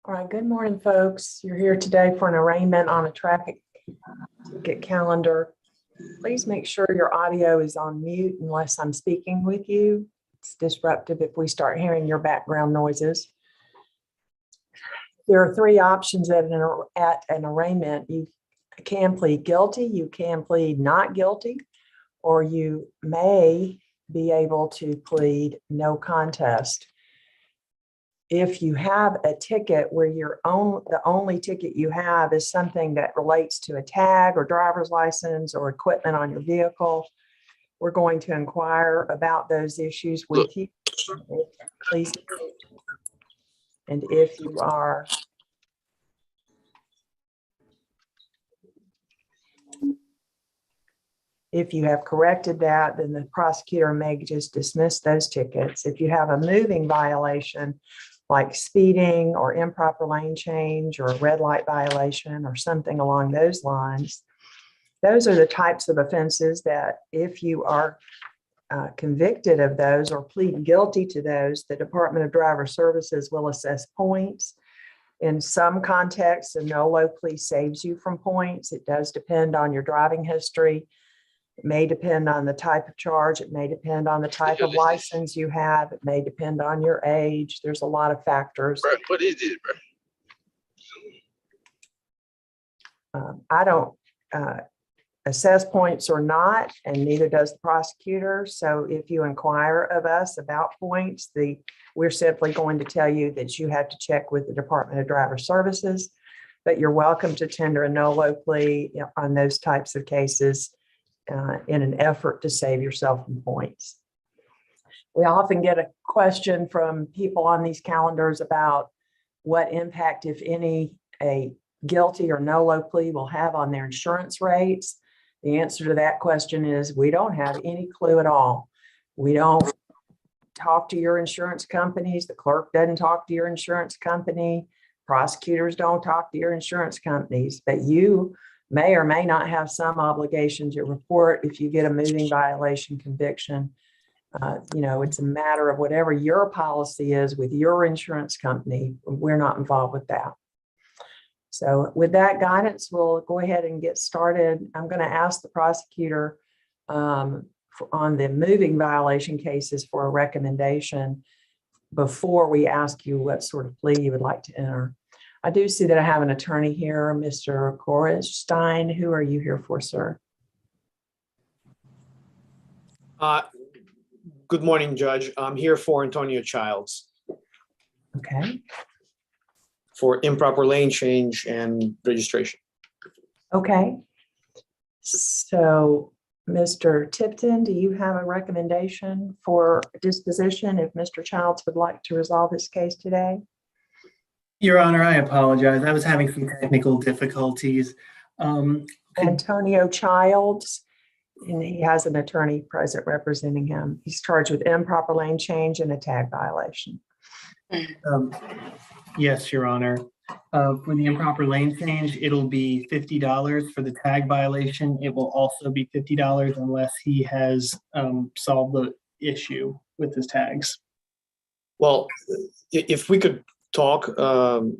All right, good morning, folks. You're here today for an arraignment on a traffic ticket calendar. Please make sure your audio is on mute unless I'm speaking with you. It's disruptive if we start hearing your background noises. There are three options at an arraignment. You can plead guilty, you can plead not guilty, or you may be able to plead no contest. If you have a ticket where the only ticket you have is something that relates to a tag or driver's license or equipment on your vehicle, we're going to inquire about those issues with you. Please. And if you have corrected that, then the prosecutor may just dismiss those tickets. If you have a moving violation, like speeding or improper lane change or a red light violation or something along those lines, those are the types of offenses that if you are convicted of those or plead guilty to those, the Department of Driver Services will assess points. In some contexts, a no-low plea saves you from points. It does depend on your driving history. It may depend on the type of charge. It may depend on the type of license you have. It may depend on your age. There's a lot of factors. What is it, bro? I don't assess points or not, and neither does the prosecutor. So if you inquire of us about points, we're simply going to tell you that you have to check with the Department of Driver Services, but you're welcome to tender a no-low plea on those types of cases in an effort to save yourself from points. We often get a question from people on these calendars about what impact, if any, a guilty or no-low plea will have on their insurance rates. The answer to that question is we don't have any clue at all. We don't talk to your insurance companies. The clerk doesn't talk to your insurance company. Prosecutors don't talk to your insurance companies, but you may or may not have some obligation to report if you get a moving violation conviction. It's a matter of whatever your policy is with your insurance company. We're not involved with that. So with that guidance, we'll go ahead and get started. I'm going to ask the prosecutor on the moving violation cases for a recommendation before we ask you what sort of plea you would like to enter. I do see that I have an attorney here, Mr. Gorenstein. Who are you here for, sir? Good morning, Judge. I'm here for Antonio Childs. Okay. For improper lane change and registration. Okay. So, Mr. Tipton, do you have a recommendation for disposition if Mr. Childs would like to resolve this case today? Your Honor, I apologize. I was having some technical difficulties. Antonio Childs, and he has an attorney present representing him. He's charged with improper lane change and a tag violation. Yes, Your Honor. For the improper lane change, it'll be $50. For the tag violation, it will also be $50 unless he has solved the issue with his tags. Well, if we could talk on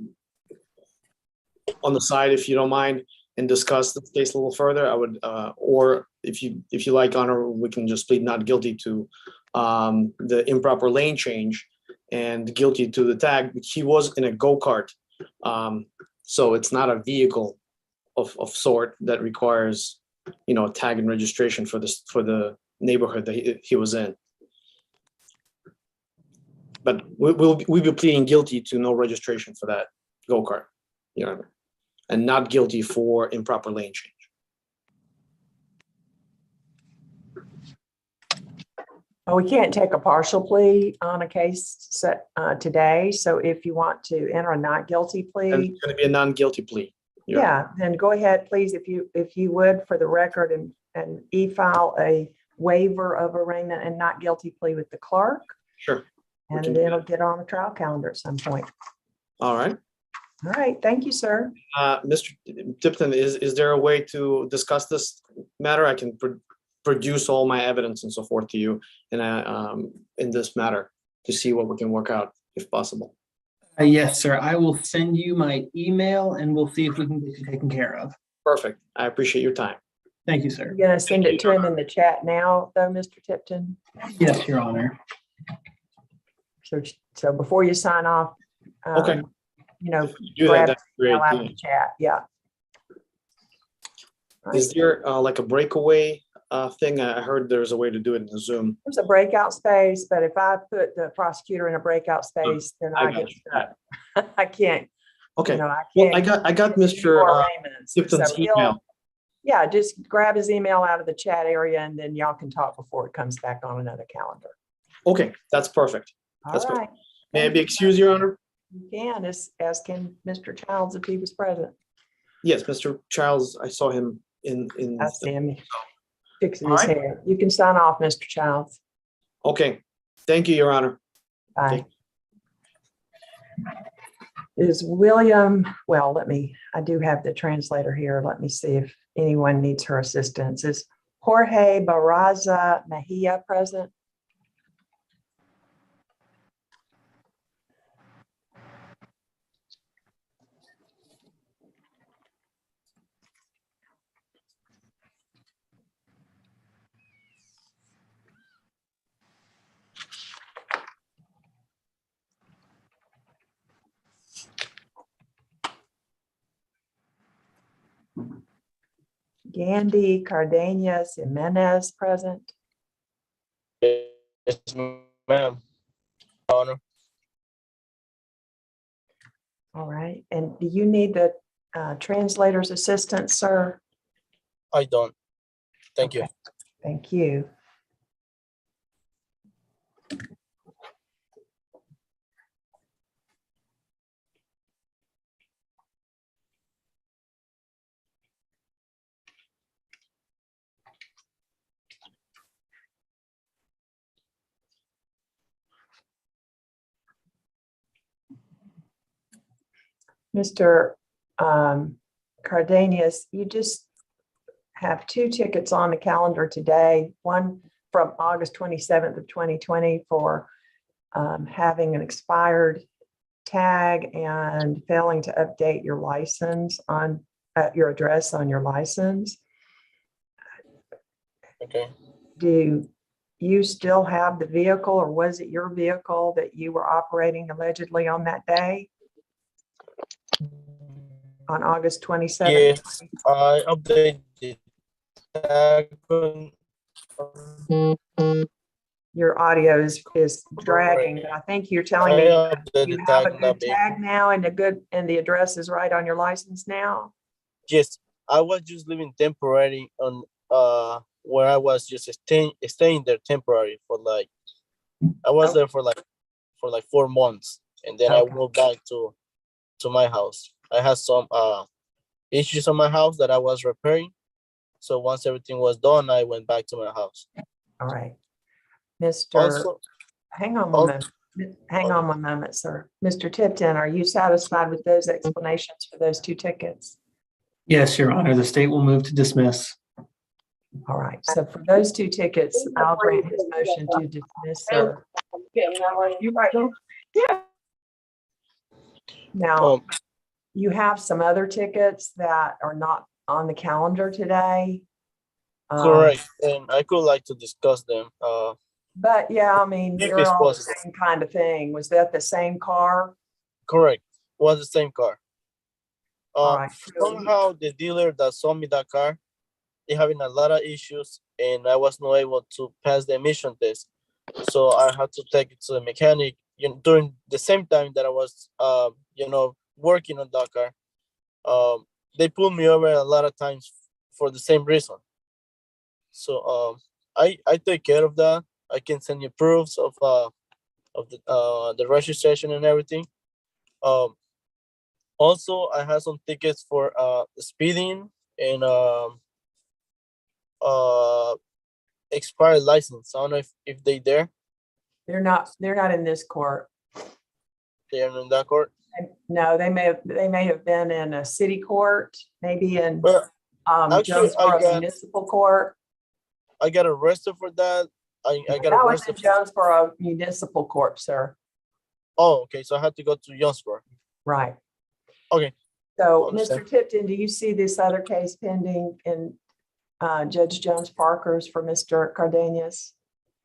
the side, if you don't mind, and discuss this case a little further, I would, or if you like, Honor, we can just plead not guilty to the improper lane change and guilty to the tag. He was in a go-kart, so it's not a vehicle of sort that requires, tag and registration for the neighborhood that he was in. But we'll be pleading guilty to no registration for that go-kart, and not guilty for improper lane change. Well, we can't take a partial plea on a case set today. So if you want to enter a not guilty plea, And it's going to be a non-guilty plea. yeah, then go ahead, please, if you would, for the record, and e-file a waiver of arraignment and not guilty plea with the clerk. Sure. And then it'll get on the trial calendar at some point. All right. All right. Thank you, sir. Mr. Tipton, is there a way to discuss this matter? I can produce all my evidence and so forth to you in this matter to see what we can work out if possible. Yes, sir. I will send you my email and we'll see if we can get you taken care of. Perfect. I appreciate your time. Thank you, sir. You're gonna send it to him in the chat now, though, Mr. Tipton? Yes, Your Honor. So before you sign off, Okay. you know, Do that. grab That's the email out great. of the chat, yeah. Is there like a breakaway thing? I heard there's a way to do it in the Zoom. There's a breakout space, but if I put the prosecutor in a breakout space, then I I got get you. stuck. I can't, Okay. you know, I Well, can't. I got do Mr. more arraignments. Tipton's So he'll- email. Yeah, just grab his email out of the chat area and then y'all can talk before it comes back on another calendar. Okay, that's perfect. All That's good. right. May I Thank be you. excused, Your Honor? You can, as can Mr. Childs if he was present. Yes, Mr. Childs, I saw him in. I see him fixing All his right. hair. You can sign off, Mr. Childs. Okay, thank you, Your Honor. Bye. Is William, well, I do have the translator here. Let me see if anyone needs her assistance. Is Jorge Barraza Mejia present? Gandhi Cardenas Jimenez present? Yes, ma'am. Honor. All right. And do you need the translator's assistance, sir? I don't. Thank you. Okay. Thank you. Mr. Cardenas, you just have two tickets on the calendar today, one from August 27th of 2020 for having an expired tag and failing to update your license on your address on your license. Okay. Do you still have the vehicle, or was it your vehicle that you were operating allegedly on that day? On August 27th? Yes, I updated. Your audio is dragging, but I think you're telling me I you updated have a tag good number. tag now and the address is right on your license now? Yes, I was just living temporary on where I was just staying there temporary for like I was there for like 4 months, and then I Okay. moved back to my house. I had some issues on my house that I was repairing. So once everything was done, I went back to my house. All right. Mr. Also, Hang on al- one moment. Hang on one moment, sir. Mr. Tipton, are you satisfied with those explanations for those two tickets? Yes, Your Honor. The state will move to dismiss. All right. So for those two tickets, I'll grant his motion to dismiss, sir. Now, um, you have some other tickets that are not on the calendar today. correct, and I could like to discuss them. But yeah, I mean, If they're it's all the possible. same kind of thing. Was that the same car? Correct, was the same car. All right. Somehow the dealer that sold me that car, they having a lot of issues, and I was not able to pass the emission test. So I had to take it to the mechanic. During the same time that I was, working on that car, they pulled me over a lot of times for the same reason. So I take care of that. I can send you proofs of the registration and everything. Also, I have some tickets for speeding and expired license. I don't know if they there. They're not in this court. They are in that court. No, they may have been in a city court, maybe in But actually, Jonesboro Municipal Court. I got arrested for that. I got That was in arrested. Jonesboro Municipal Court, sir. Oh, okay. So I had to go to Jonesboro. Right. Okay. So, Understand. Mr. Tipton, do you see this other case pending in Judge Jones Parker's for Mr. Cardenas?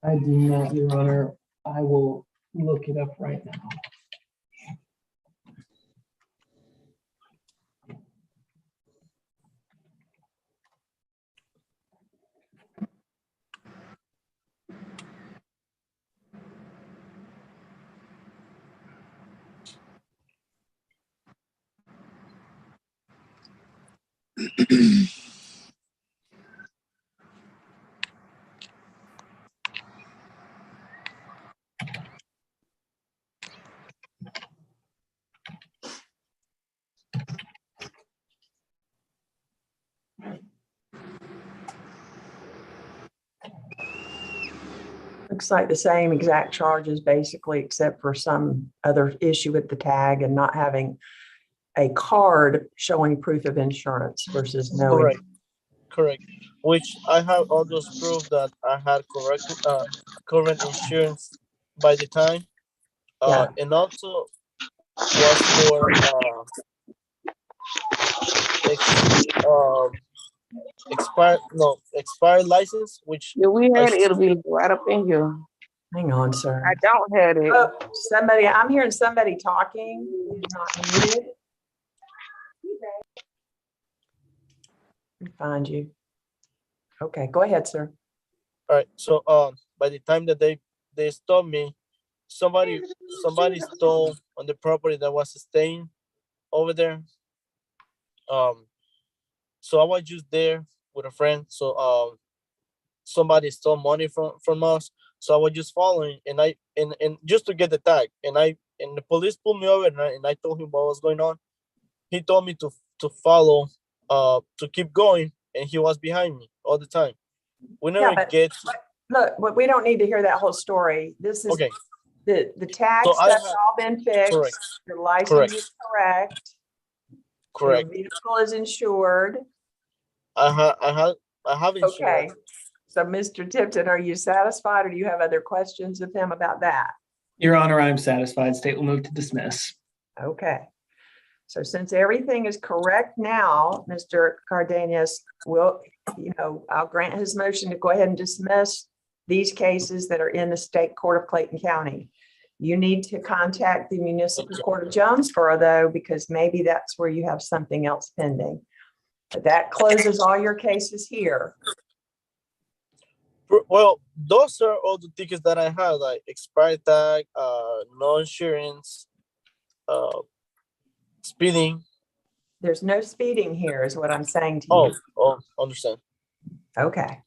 I do not, Your Honor. I will look it up right now. Looks like the same exact charges basically, except for some other issue with the tag and not having a card showing proof of insurance versus no. Correct. Correct. Which I have all those proof that I had current insurance by the time. Yeah. And also was for expired license, which Yeah, we I had it. It'll be right up in here. Hang on, sir. I don't have it. Oh, somebody, I'm hearing somebody talking. Who's not muted. Let me find you. Okay, go ahead, sir. all right. So by the time that they stopped me, somebody stole on the property that was staying over there. So I was just there with a friend. So somebody stole money from us. So I was just following, and just to get the tag, and the police pulled me over, and I told him what was going on. He told me to follow, to keep going, and he was behind me all the time. We never but- get Look, we don't need to hear that whole story. This is okay. the tag So I stuff's have- all been fixed. Correct. Your license Correct. is correct. Correct. Your vehicle is insured. I have insurance. Okay. So, Mr. Tipton, are you satisfied or do you have other questions of him about that? Your Honor, I'm satisfied. State will move to dismiss. Okay. So since everything is correct now, Mr. Cardenas will, I'll grant his motion to go ahead and dismiss these cases that are in the State Court of Clayton County. You need to contact the Municipal Court of Jonesboro, though, because maybe that's where you have something else pending. But that closes all your cases here. Well, those are all the tickets that I have, like expired tag, no insurance, speeding. There's no speeding here is what I'm saying to you. Oh, understand. Okay.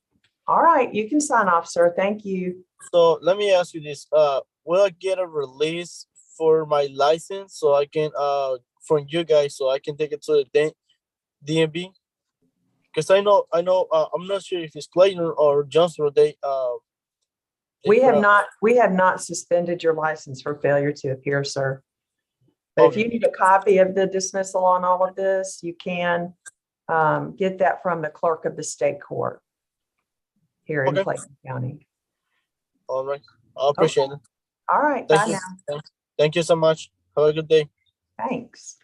All right, you can sign off, sir. Thank you. So let me ask you this: will I get a release for my license so I can from you guys so I can take it to the DMV? Because I know I'm not sure if it's Clayton or Jonesboro. We have not suspended your license for failure to appear, sir. But if Okay. you need a copy of the dismissal on all of this, you can get that from the clerk of the state court here in Okay. Clayton County. All right, I appreciate it. All right, Thank bye you. now. Thank you so much. Have a good day. Thanks.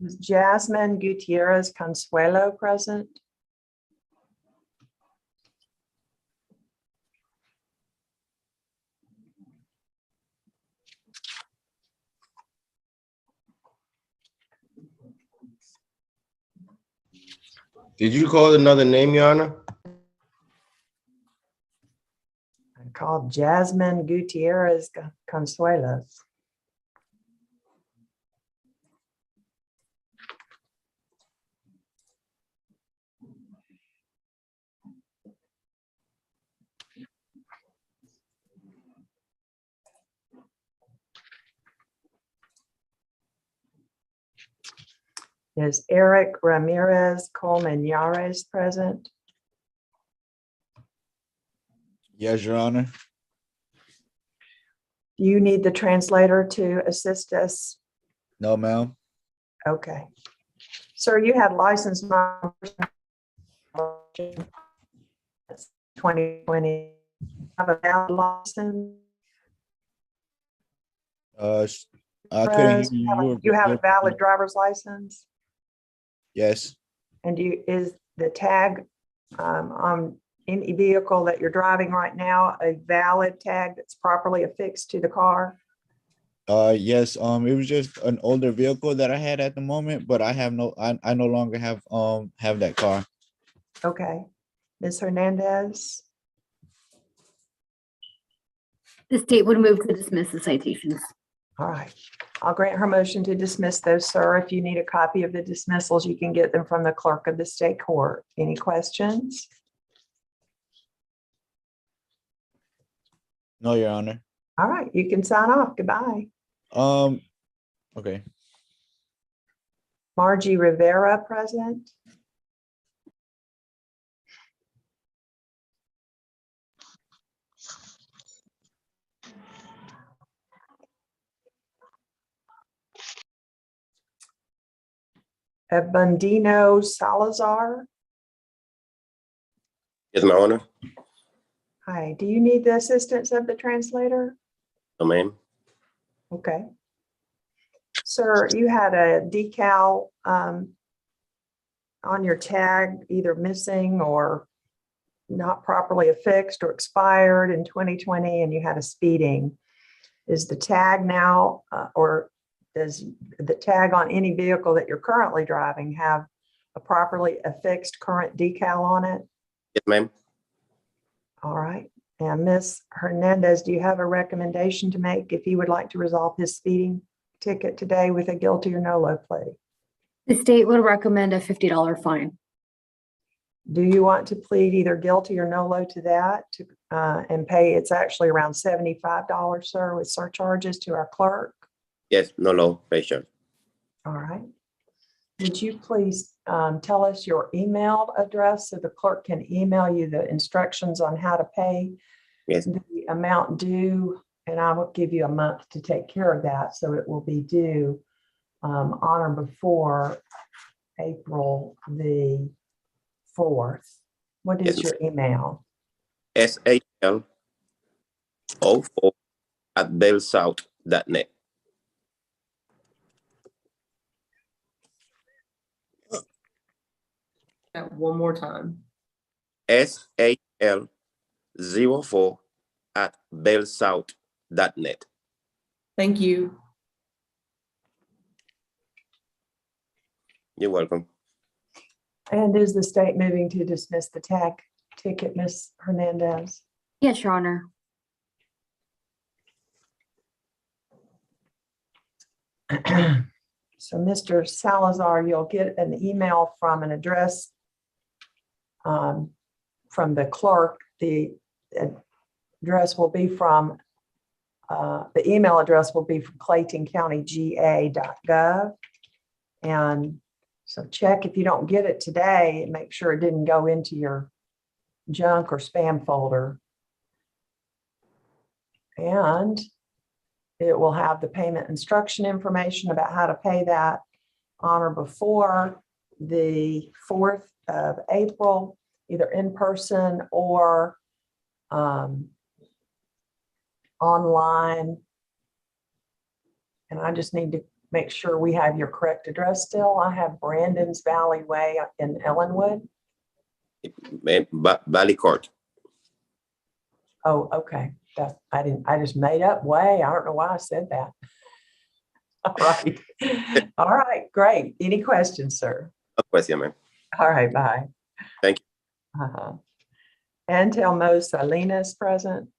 Is Jasmine Gutierrez Consuelo present? Did you call another name, Your Honor? I called Jasmine Gutierrez Consuelos. Is Eric Ramirez Colmenares present? Yes, Your Honor. Do you need the translator to assist us? No, ma'am. Okay. Sir, you had license number 2020. Have a valid license? I couldn't hear Chris? you. You have a valid driver's license? Yes, And is the tag on any vehicle that you're driving right now a valid tag that's properly affixed to the car? yes, it was just an older vehicle that I had at the moment, but I no longer have that car. Okay. Ms. Hernandez? The state would move to dismiss the citations. All right. I'll grant her motion to dismiss those, sir. If you need a copy of the dismissals, you can get them from the clerk of the state court. Any questions? No, Your Honor. All right, you can sign off. Goodbye. Okay. Margie Rivera, present. Abundino Salazar. Yes, my honor. Hi, do you need the assistance of the translator? No, ma'am. Okay. Sir, you had a decal on your tag, either missing or not properly affixed or expired in 2020, and you had a speeding. Is the tag now, or does the tag on any vehicle that you're currently driving have a properly affixed current decal on it? Yes, ma'am. All right. And Ms. Hernandez, do you have a recommendation to make if you would like to resolve his speeding ticket today with a guilty or no low plea? The state would recommend a $50 fine. Do you want to plead either guilty or no low to that and pay? It's actually around $75, sir, with surcharges to our clerk. Yes, no law, patient. All right. Would you please tell us your email address so the clerk can email you the instructions on how to pay Yes, the amount due? And I will give you a month to take care of that. So it will be due on or before April the 4th. What is Yes. your email? SAL04@bellsouth.net. One more time. SAL04@bellsouth.net. Thank you. You're welcome. And is the state moving to dismiss the tag ticket, Ms. Hernandez? Yes, Your Honor. So Mr. Salazar, you'll get an email from an address from the clerk. The address will be from, the email address will be from claytoncountyga.gov. And so check if you don't get it today, and make sure it didn't go into your junk or spam folder. And it will have the payment instruction information about how to pay that on or before the 4th of April, either in person or online. And I just need to make sure we have your correct address still. I have Brandon's Valley Way in Ellenwood. Valley Court. Oh, okay. I just made up way. I don't know why I said that. All right. All right, great. Any questions, sir? No question, ma'am. All right, bye. Thank you. Antelmo Salinas present.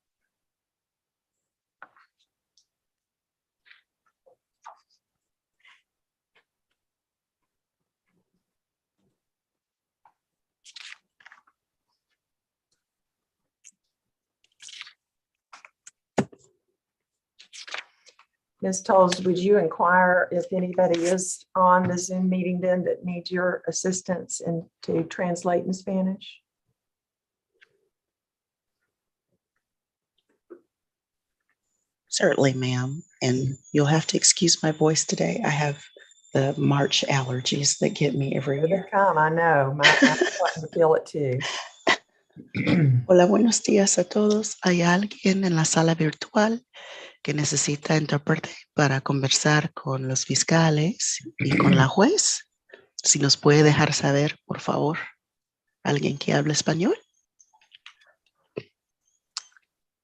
Ms. Tolles, would you inquire if anybody is on the Zoom meeting then that needs your assistance and to translate in Spanish? Certainly, ma'am. And you'll have to excuse my voice today. I have the March allergies that get me every Here they year. come, I know. I'm starting to feel it too. Hola, buenos días a todos. ¿Hay alguien en la sala virtual que necesita intérprete para conversar con los fiscales y con la juez? Si nos puede dejar saber, por favor. ¿Alguien que hable español?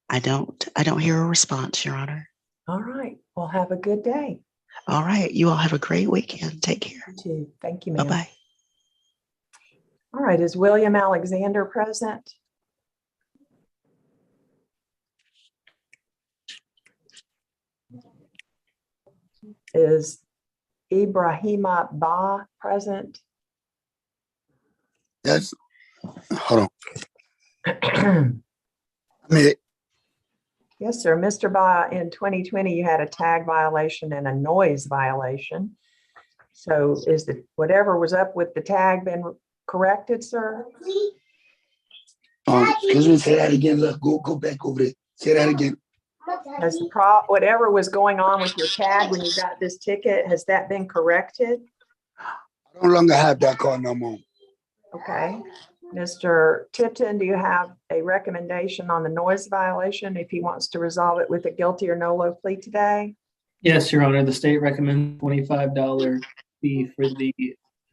I don't hear a response, Your Honor. All right, well, have a good day. All right, you all have a great weekend. Take care. You too. Thank you, ma'am. Bye-bye. All right, is William Alexander present? Is Ibrahima Ba present? Yes. Hold on. Yes, sir. Mr. Ba, in 2020, you had a tag violation and a noise violation. So is the, whatever was up with the tag been corrected, sir? Excuse me, say that again. Look, go back over there. Say that again. Has the whatever was going on with your tag when you got this ticket, has that been corrected? I no longer have that car no more. Okay. Mr. Tipton, do you have a recommendation on the noise violation if he wants to resolve it with a guilty or no-low plea today? Yes, Your Honor, the state recommends $25 fee for the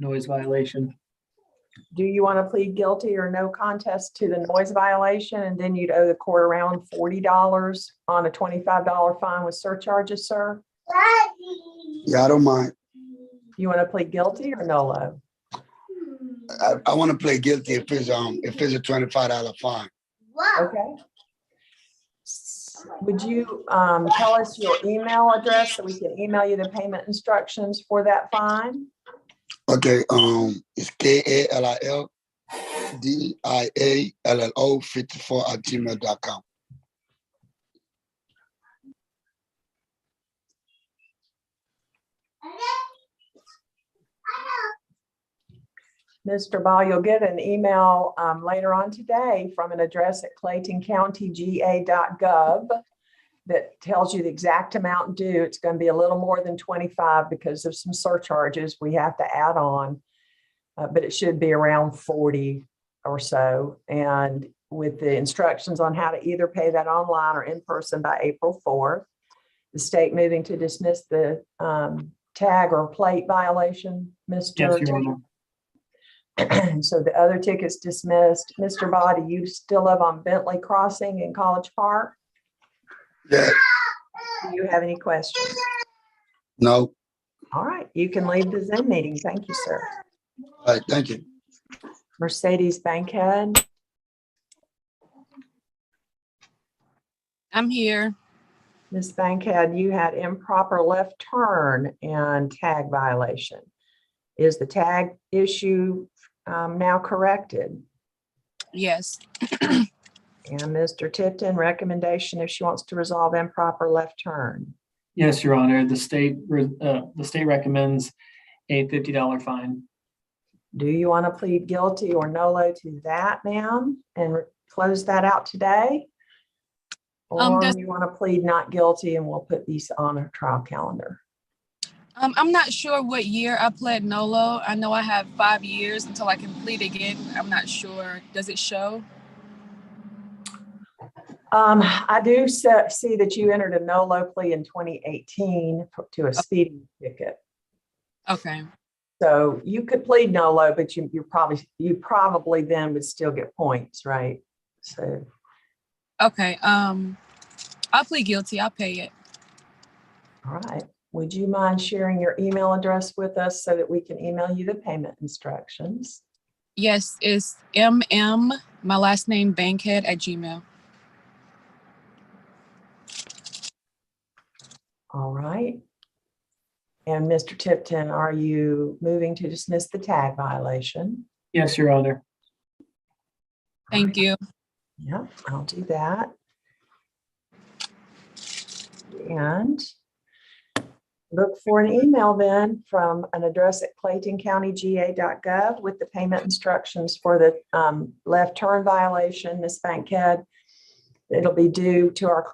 noise violation. Do you want to plead guilty or no contest to the noise violation, and then you'd owe the court around $40 on a $25 fine with surcharges, sir? Yeah, I don't mind. You want to plead guilty or no-low? I want to play guilty if it's a $25 fine. Okay. Would you tell us your email address so we can email you the payment instructions for that fine? Okay, it's KALILDIALLO54@gmail.com. Mr. Ball, you'll get an email later on today from an address at claytoncountyga.gov that tells you the exact amount due. It's going to be a little more than 25 because of some surcharges we have to add on, but it should be around 40 or so. And with the instructions on how to either pay that online or in person by April 4th, the state moving to dismiss the tag or plate violation, Mr. Yes, Your Honor. So the other ticket's dismissed. Mr. Body, you still live on Bentley Crossing in College Park? Yeah. Do you have any questions? No. All right, you can leave the Zoom meeting. Thank you, sir. All right, thank you. Mercedes Bankhead. I'm here. Ms. Bankhead, you had improper left turn and tag violation. Is the tag issue now corrected? Yes. And Mr. Tipton, recommendation if she wants to resolve improper left turn. Yes, Your Honor, the state recommends a $50 fine. Do you want to plead guilty or no-low to that, ma'am, and close that out today? Or you want to plead not guilty and we'll put these on a trial calendar? I'm not sure what year I pled NOLO. I know I have 5 years until I can plead again. I'm not sure. Does it show? I do see that you entered a no-low plea in 2018 to a speeding ticket. Okay. So you could plead no-low, but you probably then would still get points, right? So. Okay. I'll plead guilty. I'll pay it. All right. Would you mind sharing your email address with us so that we can email you the payment instructions? Yes, it's MM, my last name, Bankhead @gmail.com. All right. And Mr. Tipton, are you moving to dismiss the tag violation? Yes, Your Honor. Thank you. Yep, I'll do that. And look for an email then from an address at claytoncountyga.gov with the payment instructions for the left turn violation, Ms. Bankhead. It'll be due to our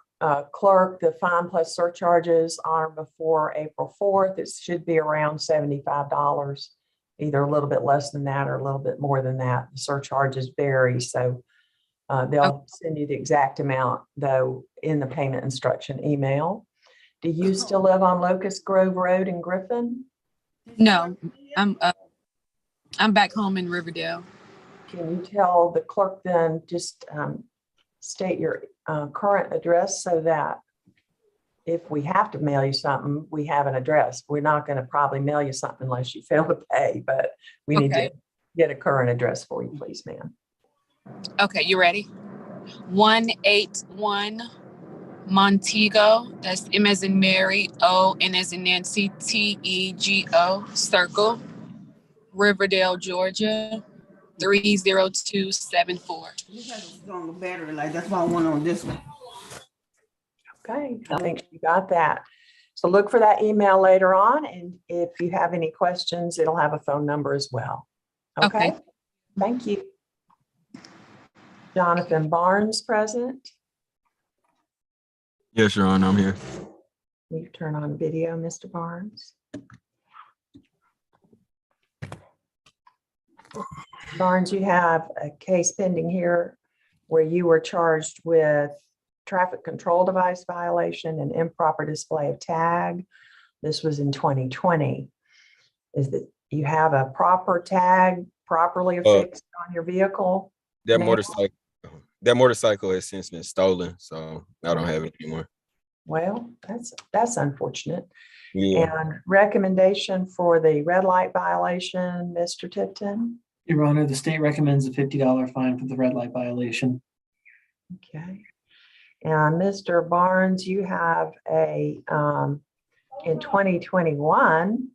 clerk, the fine plus surcharges on or before April 4th, it should be around $75, either a little bit less than that or a little bit more than that. The surcharges vary, so they'll send you the exact amount, though, in the payment instruction email. Do you still live on Locust Grove Road in Griffin? No, I'm back home in Riverdale. Can you tell the clerk then, just state your current address so that if we have to mail you something, we have an address. We're not going to probably mail you something unless you fail to pay, but we need to get a current address for you, please, ma'am. Okay, you ready? 181 Montego, that's M as in Mary, O, N as in Nancy, Tego, Circle, Riverdale, Georgia, 30274. This has a stronger battery, like that's why I want on this one. Okay, I think you got that. So look for that email later on, and if you have any questions, it'll have a phone number as well. Okay. Thank you. Jonathan Barnes present. Yes, Your Honor, I'm here. Will you turn on video, Mr. Barnes? Barnes, you have a case pending here where you were charged with traffic control device violation and improper display of tag. This was in 2020. Is that you have a proper tag properly affixed on your vehicle? That now? motorcycle has since been stolen, so I don't have it anymore. Well, that's unfortunate. Yeah. And recommendation for the red light violation, Mr. Tipton? Your Honor, the state recommends a $50 fine for the red light violation. Okay. And Mr. Barnes, you have a, in 2021,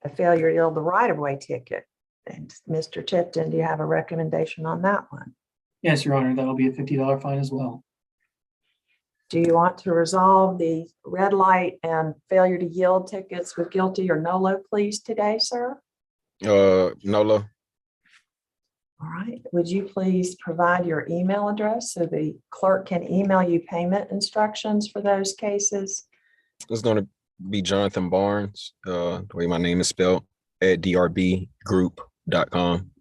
a failure to yield the right-of-way ticket. And Mr. Tipton, do you have a recommendation on that one? Yes, Your Honor, that'll be a $50 fine as well. Do you want to resolve the red light and failure to yield tickets with guilty or nolo pleas today, sir? Nolo. All right. Would you please provide your email address so the clerk can email you payment instructions for those cases? It's going to be Jonathan Barnes, the way my name is spelled, at drbgroup.com.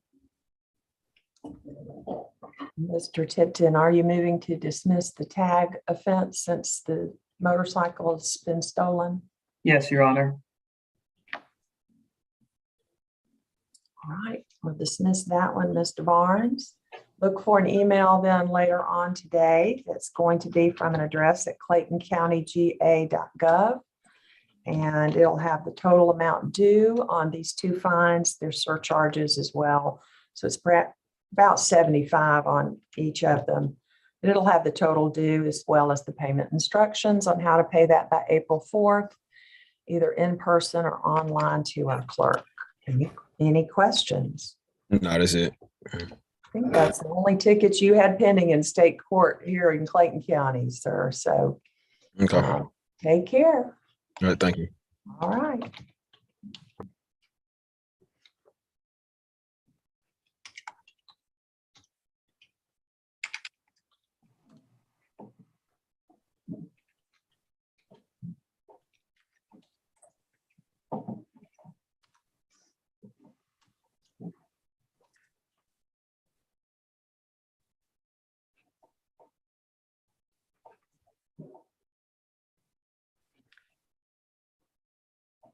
Mr. Tipton, are you moving to dismiss the tag offense since the motorcycle has been stolen? Yes, Your Honor. All right, we'll dismiss that one, Mr. Barnes. Look for an email then later on today that's going to be from an address at claytoncountyga.gov. And it'll have the total amount due on these two fines. There's surcharges as well. So it's about 75 on each of them. And it'll have the total due as well as the payment instructions on how to pay that by April 4th, either in person or online to our clerk. Any questions? No, that's it. I think that's the only tickets you had pending in state court here in Clayton County, sir. So Okay. take care. All right, thank you. All right.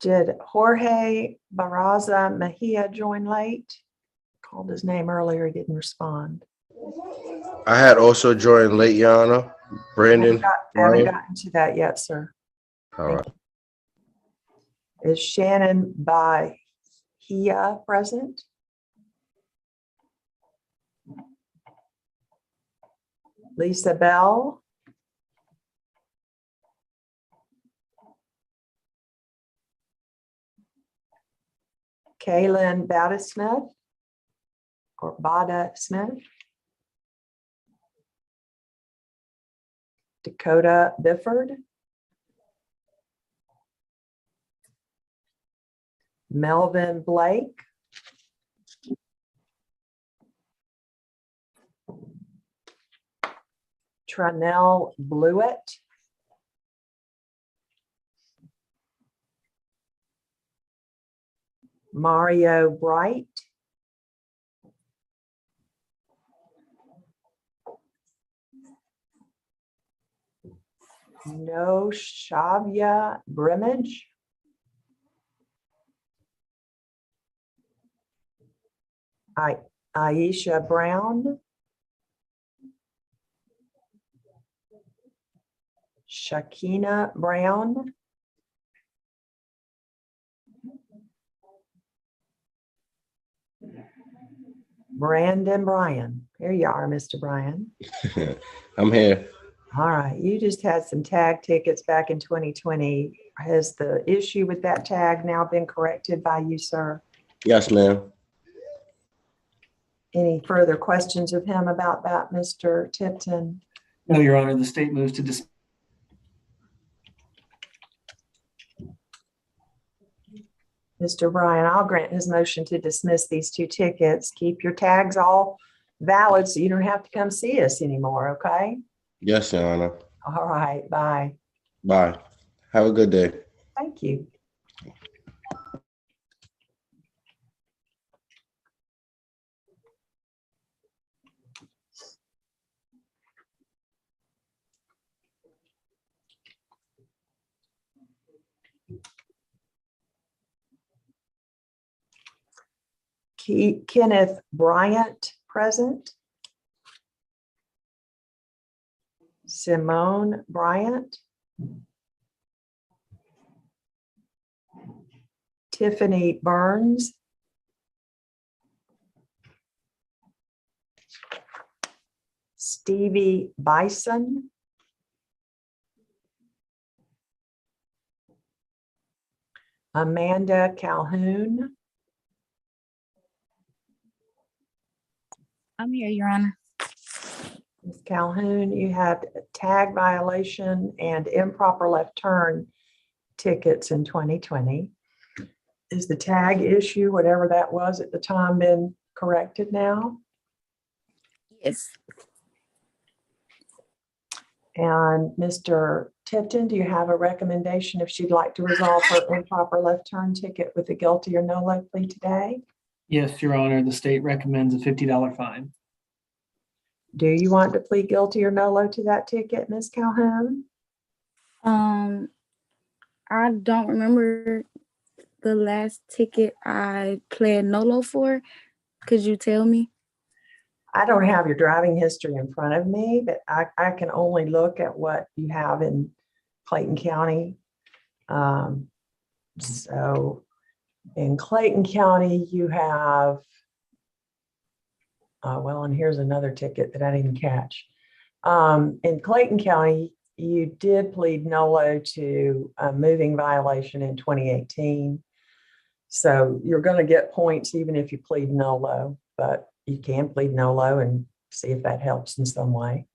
Did Jorge Barraza Mejia join late? Called his name earlier, he didn't respond. I had also joined late, Your Honor. Brandon. Haven't gotten to that yet, sir. All right. Is Shannon Bahia present? Lisa Bell? Kaylin Bada Smith or Bada Smith? Dakota Bifford? Melvin Blake? Tranell Blewett? Mario Bright. No Shavia Brimage. Aisha Brown. Shakina Brown. Brandon Bryan. Here you are, Mr. Bryan. I'm here. All right, you just had some tag tickets back in 2020. Has the issue with that tag now been corrected by you, sir? Yes, ma'am. Any further questions of him about that, Mr. Tipton? No, Your Honor, the state moves to dismiss. Mr. Bryan, I'll grant his motion to dismiss these two tickets. Keep your tags all valid so you don't have to come see us anymore, okay? Yes, Your Honor. All right, bye. Bye. Have a good day. Thank you. Kenneth Bryant, present. Simone Bryant. Tiffany Burns. Stevie Bison. Amanda Calhoun. I'm here, Your Honor. Ms. Calhoun, you had a tag violation and improper left turn tickets in 2020. Is the tag issue, whatever that was at the time, been corrected now? Yes. And Mr. Tipton, do you have a recommendation if she'd like to resolve her improper left turn ticket with a guilty or no-low plea today? Yes, Your Honor, the state recommends a $50 fine. Do you want to plead guilty or no-low to that ticket, Ms. Calhoun? I don't remember the last ticket I pled NOLO for. Could you tell me? I don't have your driving history in front of me, but I can only look at what you have in Clayton County. So in Clayton County, you have, well, and here's another ticket that I didn't catch. In Clayton County, you did plead NOLO to a moving violation in 2018. So you're going to get points even if you plead NOLO, but you can plead NOLO and see if that helps in some way.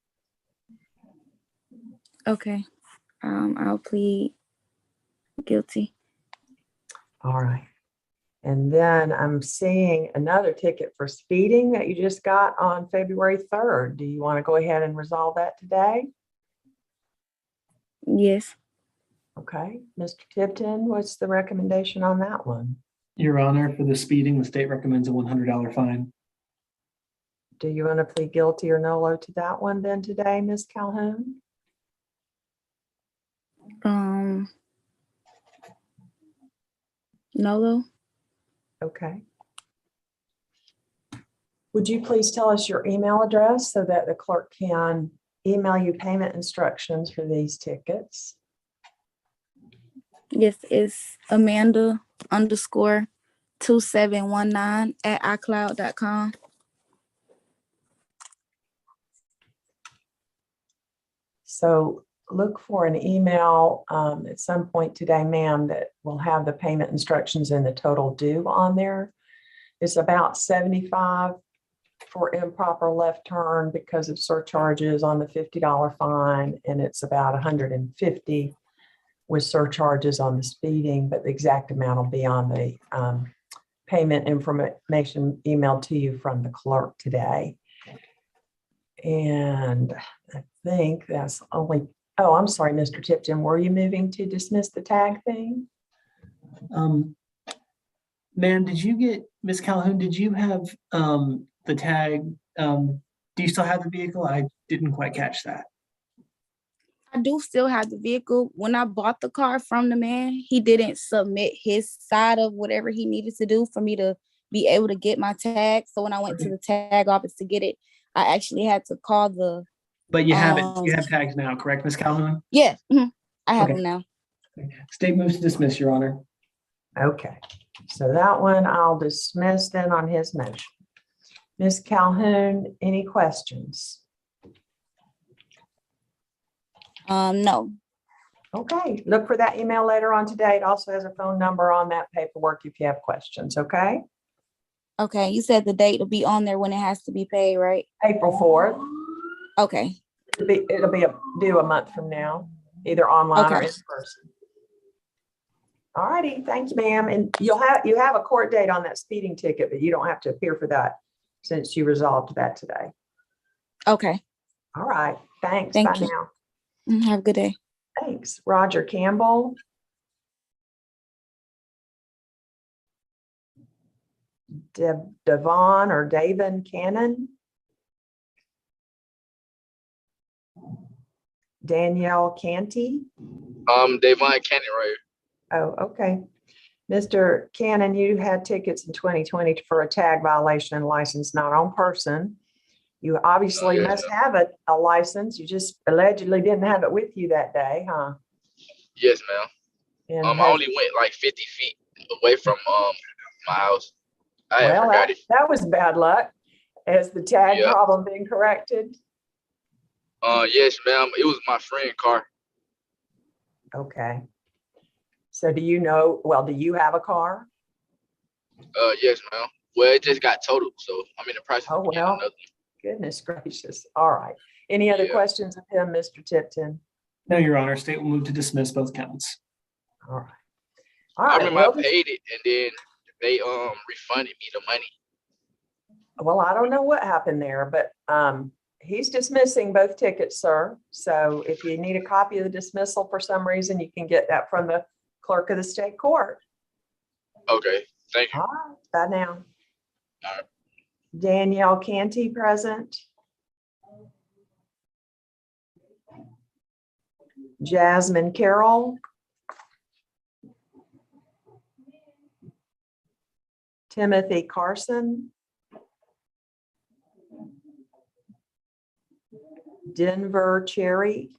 Okay. I'll plead guilty. All right. And then I'm seeing another ticket for speeding that you just got on February 3rd. Do you want to go ahead and resolve that today? Yes. Okay. Mr. Tipton, what's the recommendation on that one? Your Honor, for the speeding, the state recommends a $100 fine. Do you want to plead guilty or NOLO to that one then today, Ms. Calhoun? NOLO. Okay. Would you please tell us your email address so that the clerk can email you payment instructions for these tickets? Yes, it's Amanda_2719@iCloud.com. So look for an email at some point today, ma'am, that will have the payment instructions and the total due on there. It's about $75 for improper left turn because of surcharges on the $50 fine, and it's about $150 with surcharges on the speeding, but the exact amount will be on the payment information emailed to you from the clerk today. And I think that's only, oh, I'm sorry, Mr. Tipton, were you moving to dismiss the tag thing? Ma'am, Ms. Calhoun, did you have the tag? Do you still have the vehicle? I didn't quite catch that. I do still have the vehicle. When I bought the car from the man, he didn't submit his side of whatever he needed to do for me to be able to get my tag. So when I went to the tag office to get it, I actually had to call the. But you have it. You have tags now, correct, Ms. Calhoun? Yeah, I have Okay. them now. State moves to dismiss, Your Honor. Okay, so that one I'll dismiss then on his motion. Ms. Calhoun, any questions? No. Okay, look for that email later on today. It also has a phone number on that paperwork if you have questions, okay? Okay, you said the date will be on there when it has to be paid, right? April 4th. Okay. It'll be due a month from now, either online or Okay. in person. All righty, thank you, ma'am. And you have a court date on that speeding ticket, but you don't have to appear for that since you resolved that today. Okay. All right, thanks. Thank Bye you. now. Have a good day. Thanks. Roger Campbell. Devon or Davin Cannon. Danielle Canty. Davon Cannon right here. Oh, okay. Mr. Cannon, you had tickets in 2020 for a tag violation and license not on person. You obviously Yes, must have a license. You just allegedly didn't have it with you that day, huh? Yes, ma'am. And I only went like 50 feet away from my house. I had well, forgot it. that was bad luck. Has the tag Yeah. problem been corrected? Yes, ma'am. It was my friend's car. Okay. So do you have a car? Yes, ma'am. Well, it just got totaled, so I'm in the process Oh, of getting well, another. goodness gracious. All right. Any other Yeah. questions of him, Mr. Tipton? No, Your Honor. State will move to dismiss both counts. All right. All I right. remember Well, I paid it, and then they refunded me the money. well, I don't know what happened there, but he's dismissing both tickets, sir. So if you need a copy of the dismissal for some reason, you can get that from the clerk of the state court. Okay, thank you. All right. Bye now. All right. Danielle Canty present. Jasmine Carroll. Timothy Carson. Denver Cherry.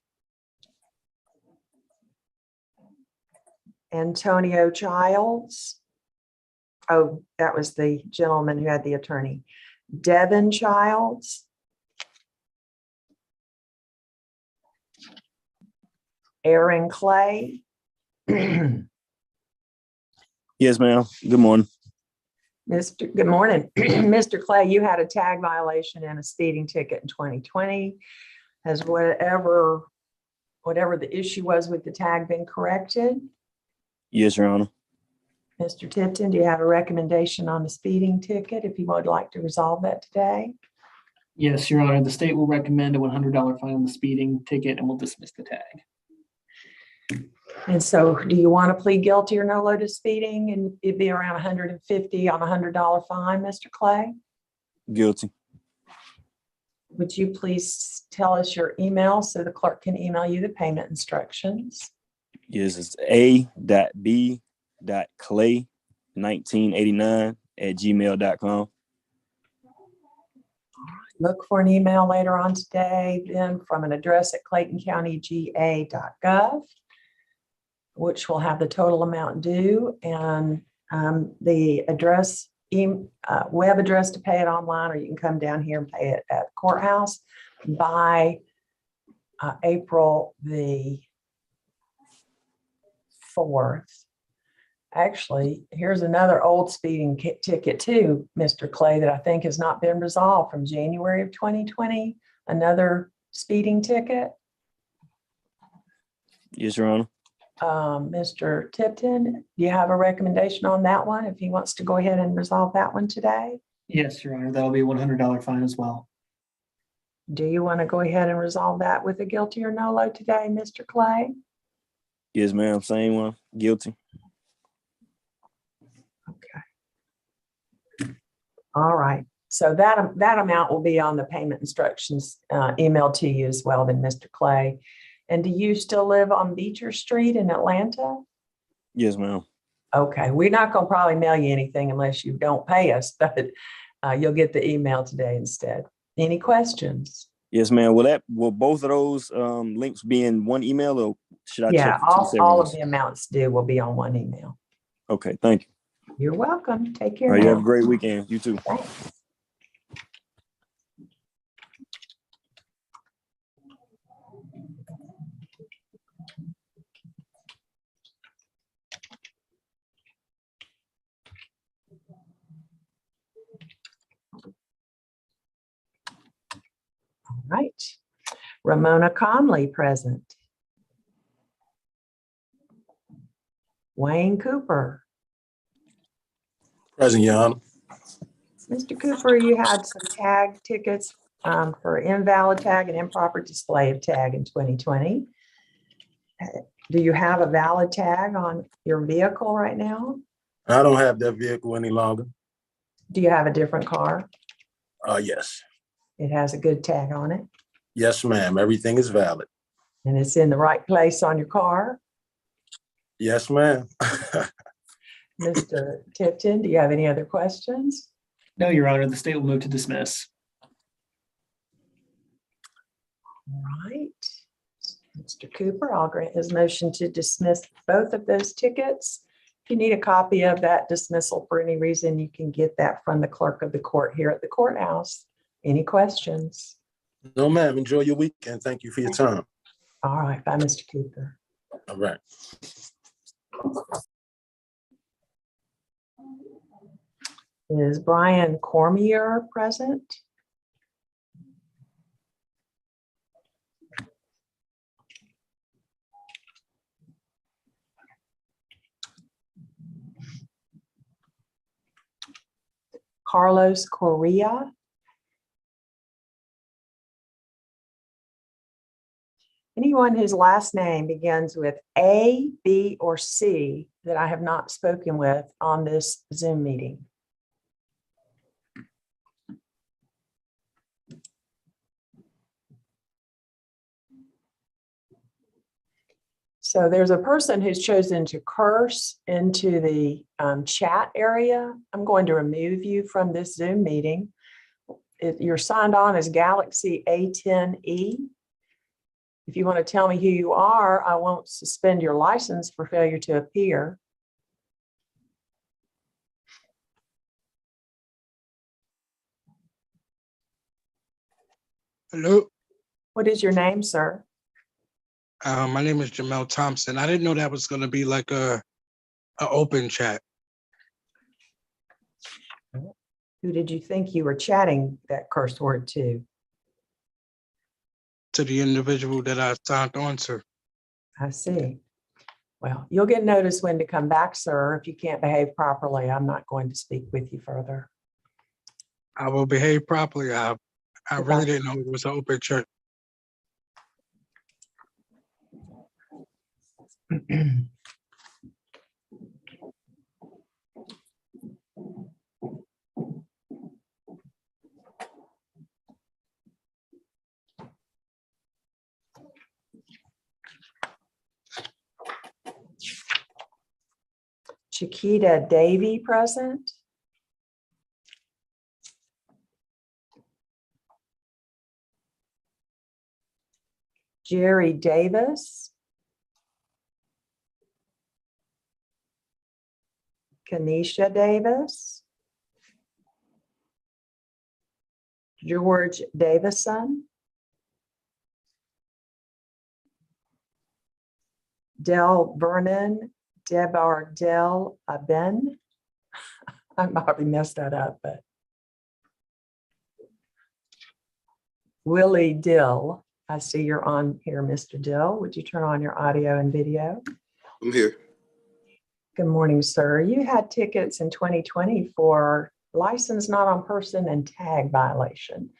Antonio Childs. Oh, that was the gentleman who had the attorney. Devin Childs. Aaron Clay. Yes, ma'am. Good morning. Good morning. Mr. Clay, you had a tag violation and a speeding ticket in 2020. Has whatever the issue was with the tag been corrected? Yes, Your Honor. Mr. Tipton, do you have a recommendation on the speeding ticket if you would like to resolve that today? Yes, Your Honor. The state will recommend a $100 fine on the speeding ticket and will dismiss the tag. And so do you want to plead guilty or no load to speeding and it'd be around 150 on a $100 fine, Mr. Clay? Guilty. Would you please tell us your email so the clerk can email you the payment instructions? Yes, it's a.b.clay1989@gmail.com. Look for an email later on today, then from an address at claytoncountyga.gov, which will have the total amount due and the address, web address to pay it online, or you can come down here and pay it at the courthouse by April the 4th. Actually, here's another old speeding ticket too, Mr. Clay, that I think has not been resolved from January of 2020. Another speeding ticket. Yes, Your Honor. Mr. Tipton, do you have a recommendation on that one? If he wants to go ahead and resolve that one today? Yes, Your Honor. That'll be a $100 fine as well. Do you want to go ahead and resolve that with a guilty or no load today, Mr. Clay? Yes, ma'am. Same one. Guilty. Okay. All right. So that amount will be on the payment instructions emailed to you as well, then, Mr. Clay. And do you still live on Beecher Street in Atlanta? Yes, ma'am. Okay, we're not going to probably mail you anything unless you don't pay us, but you'll get the email today instead. Any questions? Yes, ma'am. Will both of those links be in one email, or should I Yeah, check for two separate all ones? of the amounts due will be on one email. Okay, thank you. You're welcome. Take All care right, you have a now. great weekend. You too. Thanks. All right. Ramona Conley present. Wayne Cooper. Present, Your Honor. Mr. Cooper, you had some tag tickets for invalid tag and improper display of tag in 2020. Do you have a valid tag on your vehicle right now? I don't have that vehicle any longer. Do you have a different car? Yes. It has a good tag on it Yes, ma'am. Everything is valid. and it's in the right place on your car. Yes, ma'am. Mr. Tipton, do you have any other questions? No, Your Honor, the state will move to dismiss. All right. Mr. Cooper, I'll grant his motion to dismiss both of those tickets. If you need a copy of that dismissal for any reason, you can get that from the clerk of the court here at the courthouse. Any questions? No, ma'am. Enjoy your weekend. Thank you for your time. All right, bye, Mr. Cooper. All right. Is Brian Cormier present? Carlos Correa? Anyone whose last name begins with A, B, or C that I have not spoken with on this Zoom meeting? So there's a person who's chosen to curse into the chat area. I'm going to remove you from this Zoom meeting. You're signed on as Galaxy A10E. If you want to tell me who you are, I won't suspend your license for failure to appear. Hello, What is your name, sir? my name is Jamel Thompson. I didn't know that was going to be like a open chat. Who did you think you were chatting that curse word to? To the individual that I signed on, sir. I see. Well, you'll get notice when to come back, sir. If you can't behave properly, I'm not going to speak with you further. I will behave properly. I really didn't know it was an open chat. Chiquita Davy present. Jerry Davis. Kanisha Davis. George Davison. Del Vernon Debardell Aben. I probably messed that up, but Willie Dill. I see you're on here, Mr. Dill. Would you turn on your audio and video? I'm here. Good morning, sir. You had tickets in 2020 for license not on person and tag violation.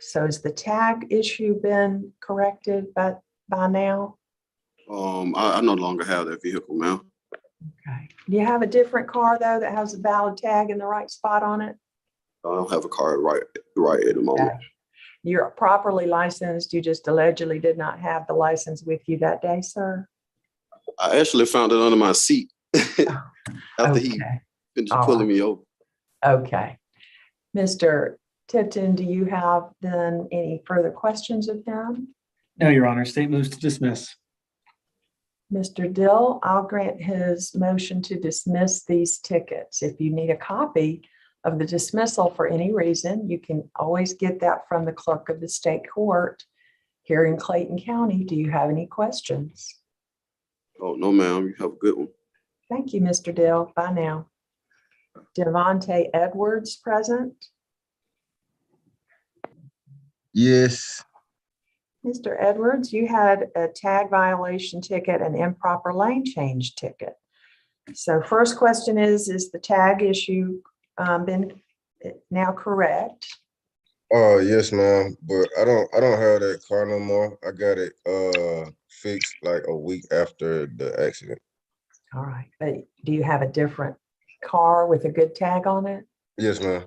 So has the tag issue been corrected by now? I no longer have that vehicle, ma'am. Okay. Do you have a different car though that has a valid tag in the right spot on it? I don't have a card right at the moment. Okay. You're properly licensed. You just allegedly did not have the license with you that day, sir? I actually found it under my seat after he Okay. finished All pulling right. me over. Okay. Mr. Tipton, do you have then any further questions of him? No, Your Honor. State moves to dismiss. Mr. Dill, I'll grant his motion to dismiss these tickets. If you need a copy of the dismissal for any reason, you can always get that from the clerk of the state court here in Clayton County. Do you have any questions? Oh, no, ma'am. You have a good one. Thank you, Mr. Dill. Bye now. Devontae Edwards present. Yes. Mr. Edwards, you had a tag violation ticket, an improper lane change ticket. So first question is the tag issue been now correct? Yes, ma'am. But I don't have that car no more. I got it fixed like a week after the accident. All right, but do you have a different car with a good tag on it? Yes, ma'am.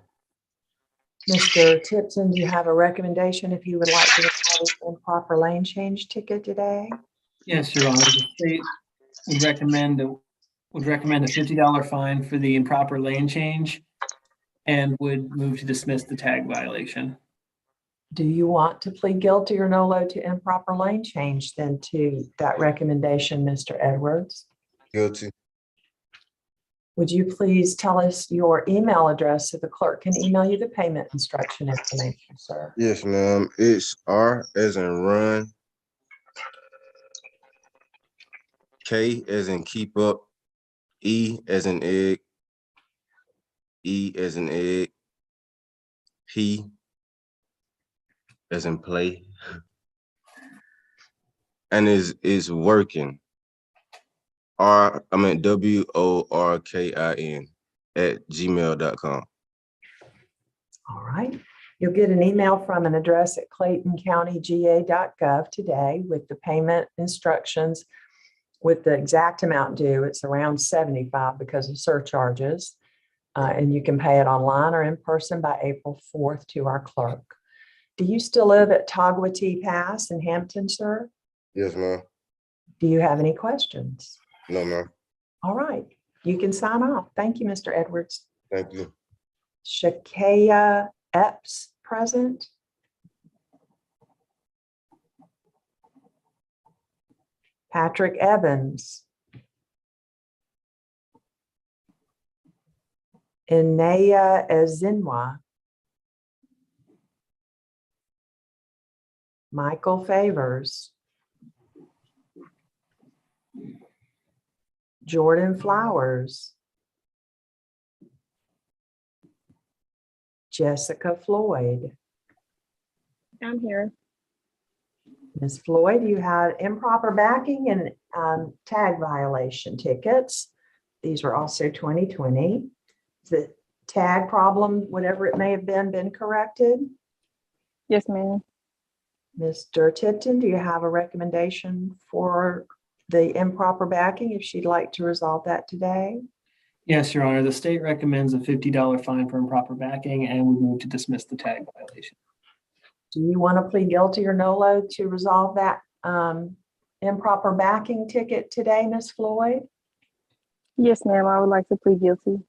Mr. Tipton, do you have a recommendation if you would like to resolve this improper lane change ticket today? Yes, Your Honor. The state would recommend a $50 fine for the improper lane change and would move to dismiss the tag violation. Do you want to plead guilty or nolo to improper lane change then to that recommendation, Mr. Edwards? Guilty. Would you please tell us your email address so the clerk can email you the payment instruction information, sir? Yes, ma'am. It's R as in run, K as in keep up, E as in egg, E as in egg, P as in play, and is working. WORKIN @gmail.com. All right. You'll get an email from an address at claytoncountyga.gov today with the payment instructions with the exact amount due. It's around $75 because of surcharges. And you can pay it online or in person by April 4th to our clerk. Do you still live at Tagwatee Pass in Hampton, sir? Yes, ma'am. Do you have any questions? No, ma'am. All right. You can sign off. Thank you, Mr. Edwards. Thank you. Shakaya Epps present. Patrick Evans. Inaya Ezinwa. Michael Favors. Jordan Flowers. Jessica Floyd. I'm here. Ms. Floyd, you had improper backing and tag violation tickets. These were also 2020. The tag problem, whatever it may have been corrected? Yes, ma'am. Mr. Tipton, do you have a recommendation for the improper backing if she'd like to resolve that today? Yes, Your Honor. The state recommends a $50 fine for improper backing and would move to dismiss the tag violation. Do you want to plead guilty or nolo to resolve that improper backing ticket today, Ms. Floyd? Yes, ma'am. I would like to plead guilty.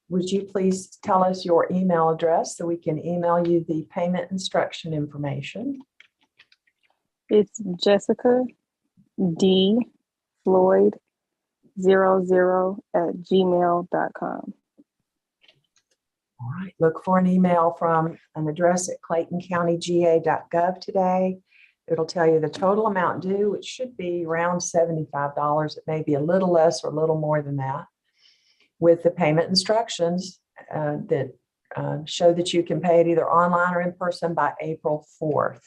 Would you please tell us your email address so we can email you the payment instruction information? It's Jessica D. Floyd 00@gmail.com. All right, look for an email from an address at claytoncountyga.gov today. It'll tell you the total amount due, which should be around $75. It may be a little less or a little more than that, with the payment instructions that show that you can pay it either online or in person by April 4th.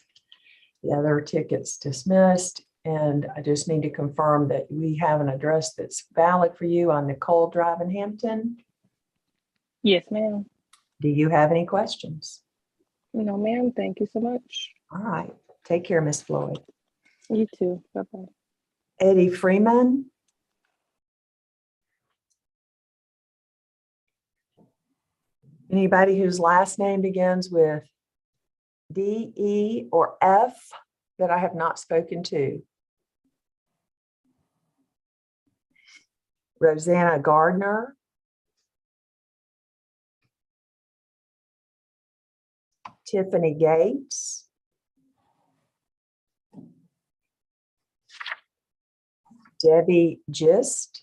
The other tickets dismissed, and I just need to confirm that we have an address that's valid for you on Nicole Drive in Hampton. Yes, ma'am. Do you have any questions? No, ma'am. Thank you so much. All right. Take care, Ms. Floyd. You too. Bye-bye. Eddie Freeman. Anybody whose last name begins with D, E, or F that I have not spoken to? Rosanna Gardner. Tiffany Gates. Debbie Gist.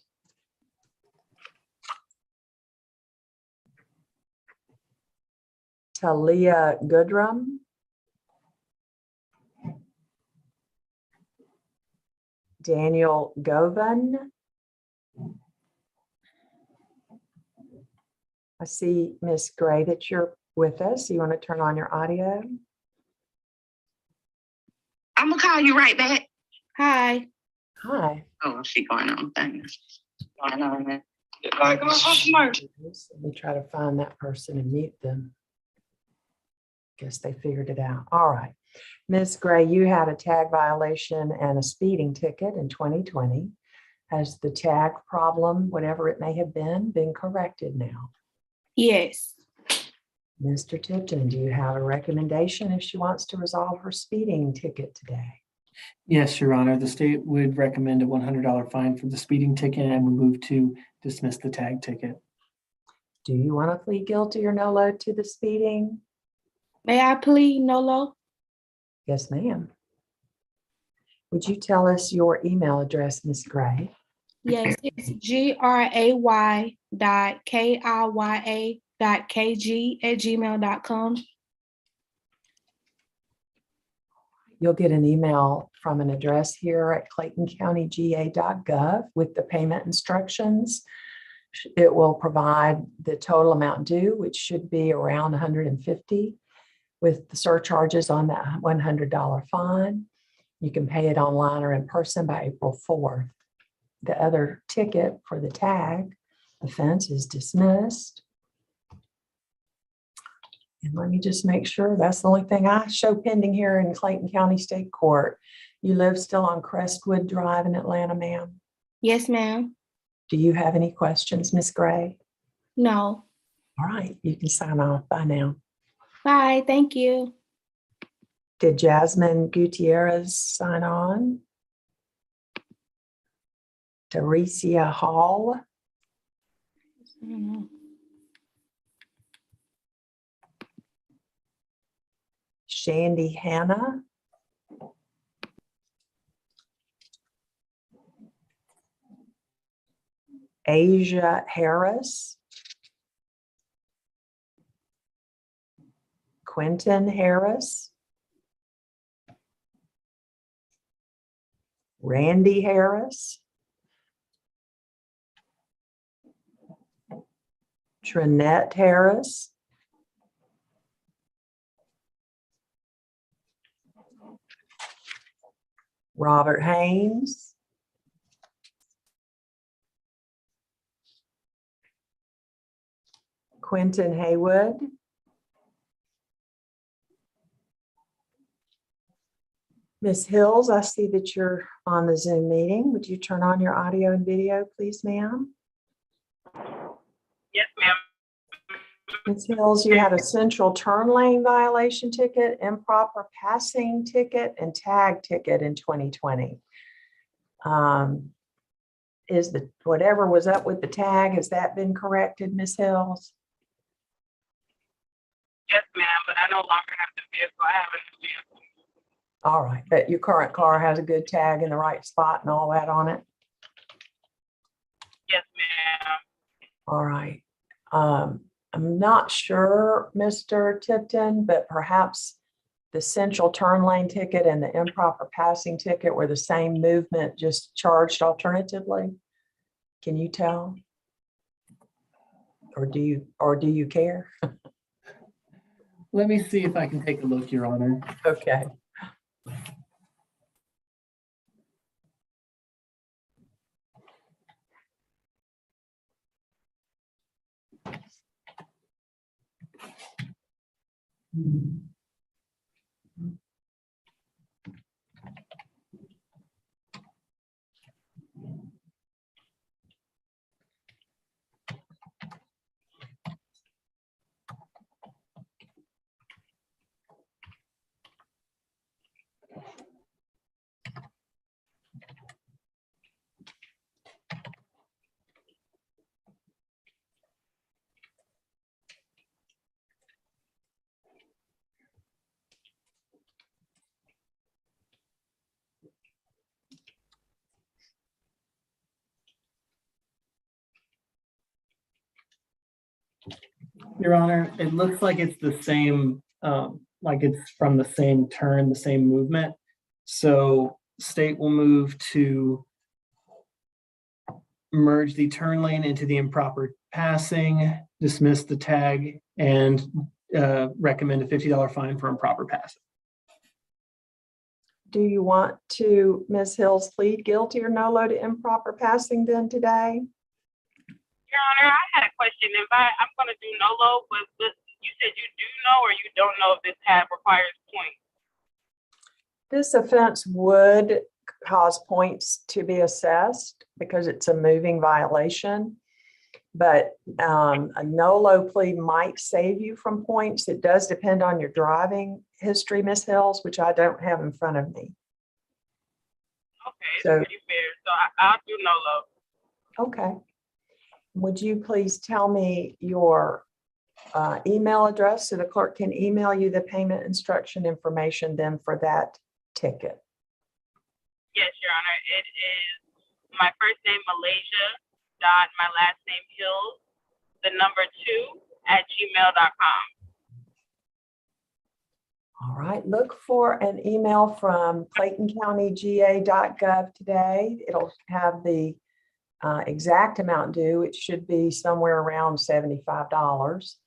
Talia Goodrum. Daniel Govan. I see, Miss Gray, that you're with us. You want to turn on your audio? I'm gonna call you right back. Hi. Hi. Oh, she going on things. Going on there. Let me try to find that person and mute them. Guess they figured it out. All right. Ms. Gray, you had a tag violation and a speeding ticket in 2020. Has the tag problem, whatever it may have been corrected now? Yes. Mr. Tipton, do you have a recommendation if she wants to resolve her speeding ticket today? Yes, Your Honor. The state would recommend a $100 fine for the speeding ticket and would move to dismiss the tag ticket. Do you want to plead guilty or no to the speeding? May I plead no? Yes, ma'am. Would you tell us your email address, Ms. Gray? Yes, it's gray.kya.kg@gmail.com. You'll get an email from an address here at claytoncountyga.gov with the payment instructions. It will provide the total amount due, which should be around $150, with the surcharges on that $100 fine. You can pay it online or in person by April 4th. The other ticket for the tag offense is dismissed. And let me just make sure that's the only thing I show pending here in Clayton County State Court. You live still on Crestwood Drive in Atlanta, ma'am? Yes, ma'am. Do you have any questions, Ms. Gray? No. All right, you can sign off. Bye now. Bye. Thank you. Did Jasmine Gutierrez sign on? Teresia Hall? Shandy Hanna? Asia Harris? Quentin Harris? Randy Harris? Trinette Harris? Robert Haynes? Quentin Haywood? Ms. Hills, I see that you're on the Zoom meeting. Would you turn on your audio and video, please, ma'am? Yes, ma'am. Ms. Hills, you had a central turn lane violation ticket, improper passing ticket, and tag ticket in 2020. Is the whatever was up with the tag, has that been corrected, Ms. Hills? Yes, ma'am, but I no longer have the vehicle. I have a new vehicle. All right, but your current car has a good tag in the right spot and all that on it? Yes, ma'am. All right. I'm not sure, Mr. Tipton, but perhaps the central turn lane ticket and the improper passing ticket were the same movement, just charged alternatively. Can you tell? Or do you care? Let me see if I can take a look, Your Honor. Okay. Your Honor, it looks like it's the same, like it's from the same turn, the same movement. So state will move to merge the turn lane into the improper passing, dismiss the tag, and recommend a $50 fine for improper passing. Do you want to, Ms. Hills, plead guilty or no to improper passing then today? Your Honor, I had a question. If I'm going to do NOLO, but you said you do know or you don't know if this tab requires points. This offense would cause points to be assessed because it's a moving violation. But a NOLO plea might save you from points. It does depend on your driving history, Ms. Hills, which I don't have in front of me. Okay, it's So- pretty fair. So I'll do NOLO. Okay. Would you please tell me your email address so the clerk can email you the payment instruction information then for that ticket? Yes, Your Honor. It is my first name, Malaysia, dot my last name, Hills, the number 2@gmail.com. All right, look for an email from ClaytonCountyGA.gov today. It'll have the exact amount due. It should be somewhere around $75.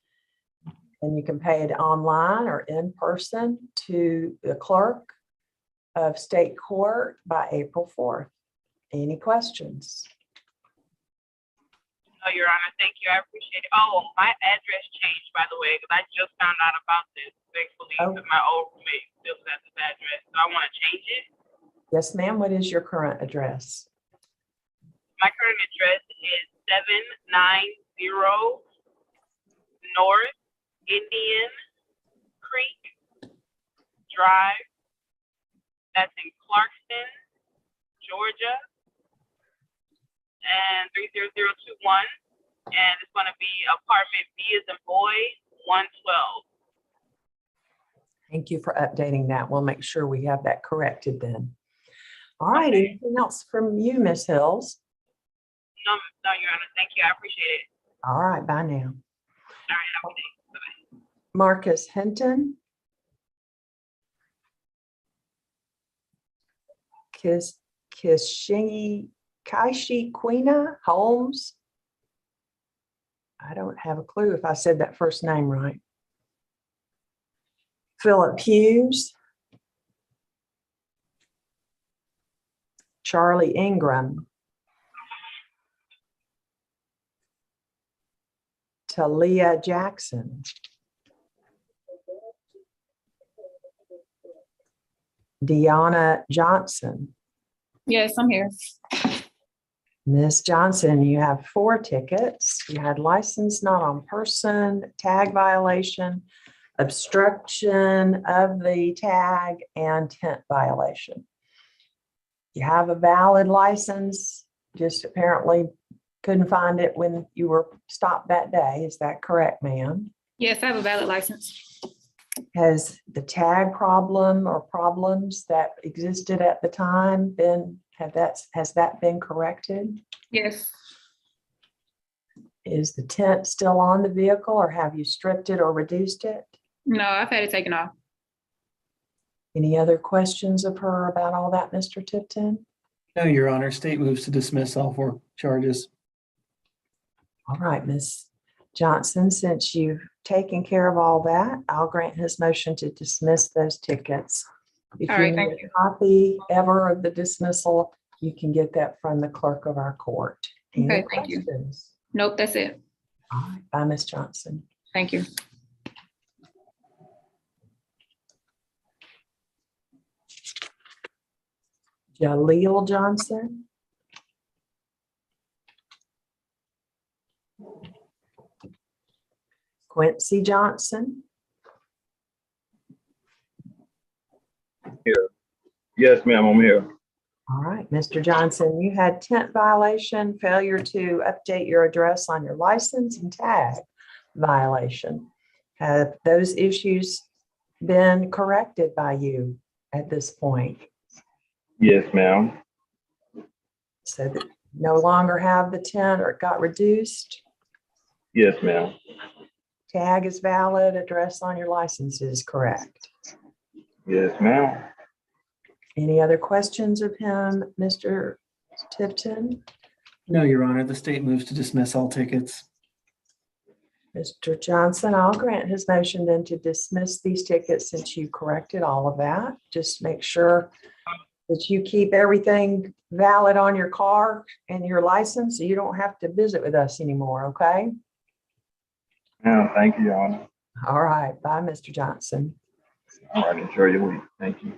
And you can pay it online or in person to the clerk of state court by April 4th. Any questions? No, Your Honor. Thank you. I appreciate it. Oh, my address changed, by the way, because I just found out about this. Thankfully, Oh. my old roommate still has this address. So I want to change it. Yes, ma'am. What is your current address? My current address is 790 North Indian Creek Drive. That's in Clarkston, Georgia. And 30021. And it's going to be apartment B as in boy, 112. Thank you for updating that. We'll make sure we have that corrected then. All right, anything else from you, Ms. Hills? No, Your Honor. Thank you. I appreciate it. All right, bye now. All right. Have a good day. Bye-bye. Marcus Hinton. Kaishi Quina Holmes. I don't have a clue if I said that first name right. Philip Hughes. Charlie Ingram. Talia Jackson. Deanna Johnson. Yes, I'm here. Ms. Johnson, you have 4 tickets. You had license not on person, tag violation, obstruction of the tag, and tent violation. You have a valid license, just apparently couldn't find it when you were stopped that day. Is that correct, ma'am? Yes, I have a valid license. Has the tag problem or problems that existed at the time has that been corrected? Yes. Is the tent still on the vehicle or have you stripped it or reduced it? No, I've had it taken off. Any other questions of her about all that, Mr. Tipton? No, Your Honor. State moves to dismiss all 4 charges. All right, Ms. Johnson, since you've taken care of all that, I'll grant his motion to dismiss those tickets. If All you right, need thank a you. copy ever of the dismissal, you can get that from the clerk of our court. Any Okay, thank you. questions? Nope, that's it. All right, bye, Ms. Johnson. Thank you. Jaleel Johnson. Quincy Johnson. Here. Yes, ma'am, I'm here. All right, Mr. Johnson, you had tent violation, failure to update your address on your license, and tag violation. Have those issues been corrected by you at this point? Yes, ma'am. So that you no longer have the tent or it got reduced? Yes, ma'am. tag is valid, address on your license is correct. Yes, ma'am. Any other questions of him, Mr. Tipton? No, Your Honor, the state moves to dismiss all tickets. Mr. Johnson, I'll grant his motion then to dismiss these tickets since you corrected all of that. Just make sure that you keep everything valid on your car and your license, so you don't have to visit with us anymore, okay? Ma'am, thank you, Your Honor. All right, bye, Mr. Johnson. All right, enjoy your week. Thank you.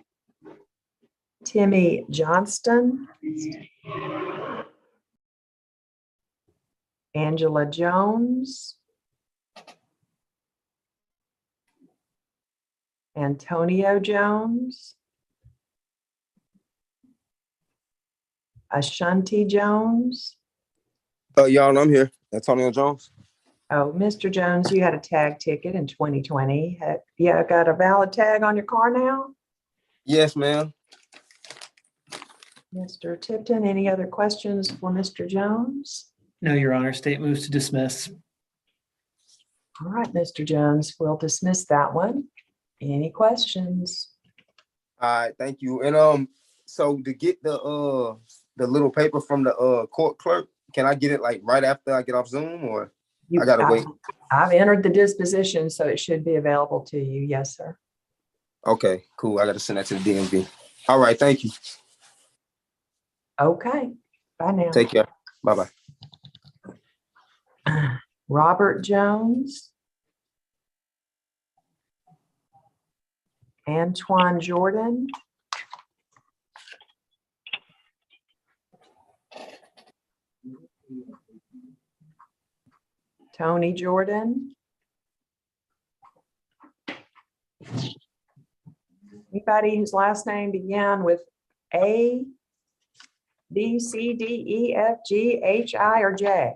Timmy Johnston. Angela Jones. Antonio Jones. Ashanti Jones. Y'all, I'm here. Antonio Jones. Oh, Mr. Jones, you had a tag ticket in 2020. Yeah, got a valid tag on your car now? Yes, ma'am. Mr. Tipton, any other questions for Mr. Jones? No, Your Honor, state moves to dismiss. All right, Mr. Jones, we'll dismiss that one. Any questions? All right, thank you. And so to get the little paper from the court clerk, can I get it like right after I get off Zoom, or I gotta wait? I've entered the disposition, so it should be available to you. Yes, sir. Okay, cool. I gotta send that to the DMV. All right, thank you. Okay, bye now. Take care. Bye-bye. Robert Jones. Antoine Jordan. Tony Jordan. Anybody whose last name began with A, B, C, D, E, F, G, H, I, or J?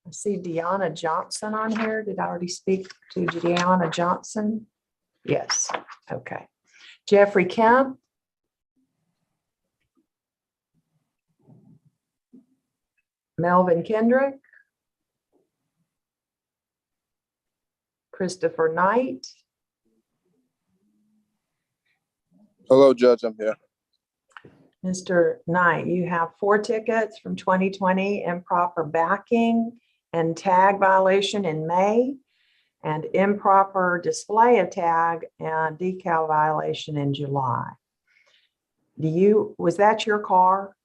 I see Deanna Johnson on here. Did I already speak to Deanna Johnson? Yes, okay. Jeffrey Kemp. Melvin Kendrick. Christopher Knight. Hello, Judge, I'm here. Mr. Knight, you have 4 tickets from 2020, improper backing and tag violation in May, and improper display of tag and decal violation in July. Was that your car?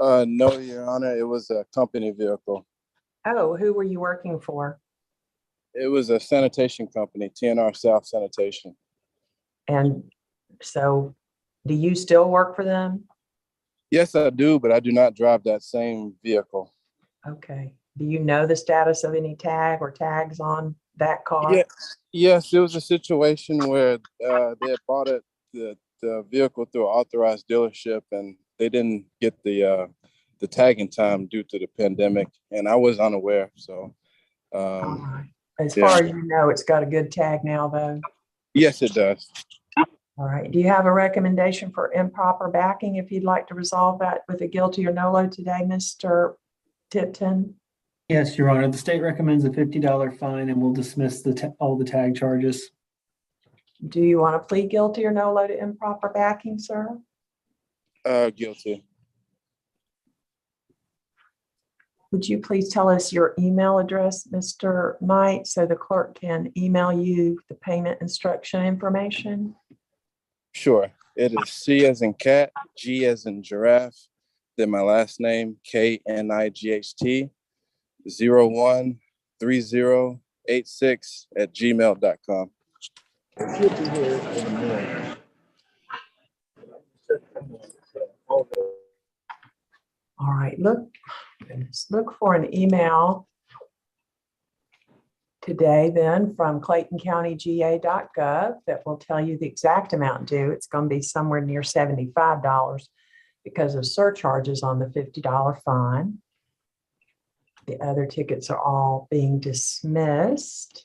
No, Your Honor, it was a company vehicle. Oh, who were you working for? It was a sanitation company, TNR South Sanitation. And so do you still work for them? Yes, I do, but I do not drive that same vehicle. Okay. Do you know the status of any tag or tags on that car? Yes, it was a situation where they had bought the vehicle through an authorized dealership, and they didn't get the tagging time due to the pandemic, and I was unaware. So, all right. As far as you know, it's got a good tag now, though. Yes, it does. All right. Do you have a recommendation for improper backing if you'd like to resolve that with a guilty or no load today, Mr. Tipton? Yes, Your Honor, the state recommends a $50 fine and will dismiss all the tag charges. Do you want to plead guilty or no load to improper backing, sir? Guilty. Would you please tell us your email address, Mr. Knight, so the clerk can email you the payment instruction information? Sure. It is C as in cat, G as in giraffe, then my last name, KNIGHT, 013086@gmail.com. All right, look for an email today then from ClaytonCountyGA.gov that will tell you the exact amount due. It's going to be somewhere near $75 because of surcharges on the $50 fine. The other tickets are all being dismissed.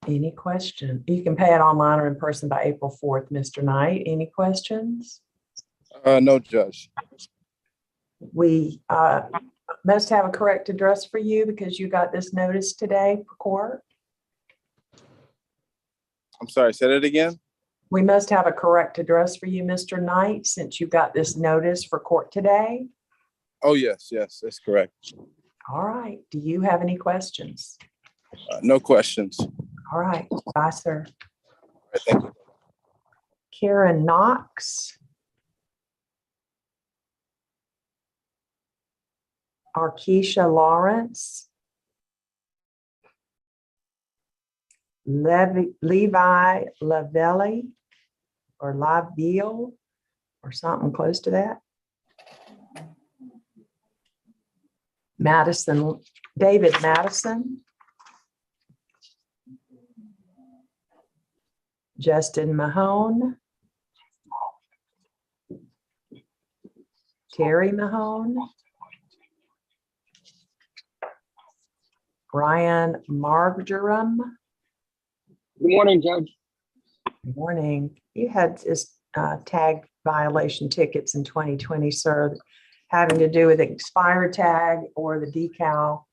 Any question? You can pay it online or in person by April 4th, Mr. Knight. Any questions? No, Judge. We Must have a correct address for you because you got this notice today for court. I'm sorry, say that again? We must have a correct address for you, Mr. Knight, since you got this notice for court today. Oh, yes, that's correct. All right. Do you have any questions? No questions. All right. Bye, sir. All right, thank you. Karen Knox. Arkesha Lawrence. Levi Lavelli or Laville or something close to that. Madison, David Madison. Justin Mahone. Terry Mahone. Brian Marjoram. Good morning, Judge. Good morning. You had this tag violation tickets in 2020, sir, having to do with expired tag or the decal.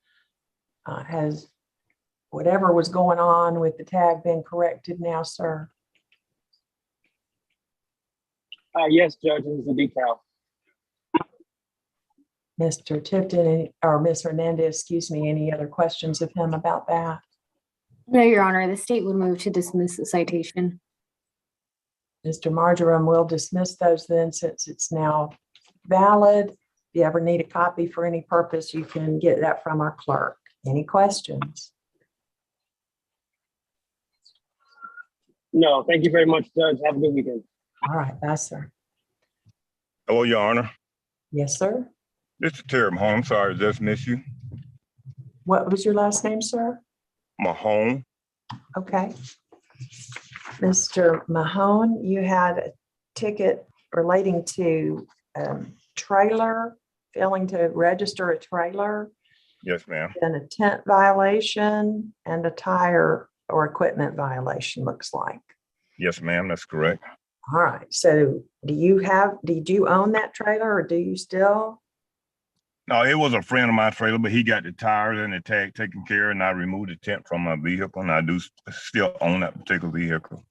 Has whatever was going on with the tag been corrected now, sir? Yes, Judge, it's a decal. Mr. Tipton or Ms. Hernandez, excuse me, any other questions of him about that? No, Your Honor, the state would move to dismiss the citation. Mr. Marjoram will dismiss those then since it's now valid. If you ever need a copy for any purpose, you can get that from our clerk. Any questions? No, thank you very much, Judge. Have a good weekend. All right, bye, sir. Hello, Your Honor. Yes, sir. This is Terry Mahone. I'm sorry, I just missed you. What was your last name, sir? Mahone. Okay. Mr. Mahone, you had a ticket relating to trailer, failing to register a trailer, Yes, ma'am. and a tent violation and a tire or equipment violation, looks like. Yes, ma'am. That's correct. All right. So did you own that trailer or do you still? No, it was a friend of my trailer, but he got the tires and the tag taken care of, and I removed the tent from my vehicle, and I do still own that particular vehicle.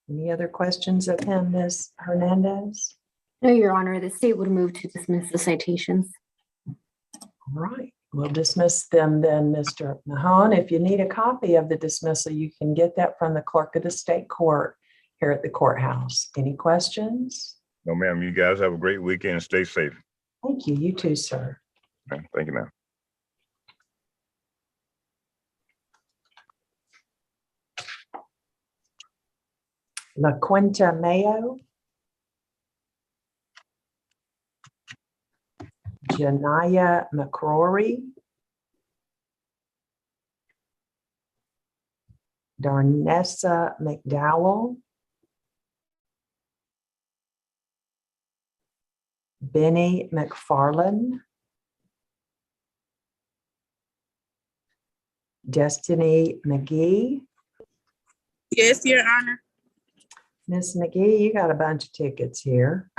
Any other questions of him, Ms. Hernandez? No, Your Honor, the state would move to dismiss the citations. All right. We'll dismiss them then, Mr. Mahone. If you need a copy of the dismissal, you can get that from the clerk of the state court here at the courthouse. Any questions? No, ma'am. You guys have a great weekend and stay safe. Thank you. You too, sir. Okay, thank you, ma'am. La Quinta Mayo. Janaya McCrory. Darnessa McDowell. Benny McFarland. Destiny McGee. Yes, Your Honor. Miss McGee, you got a bunch of tickets here.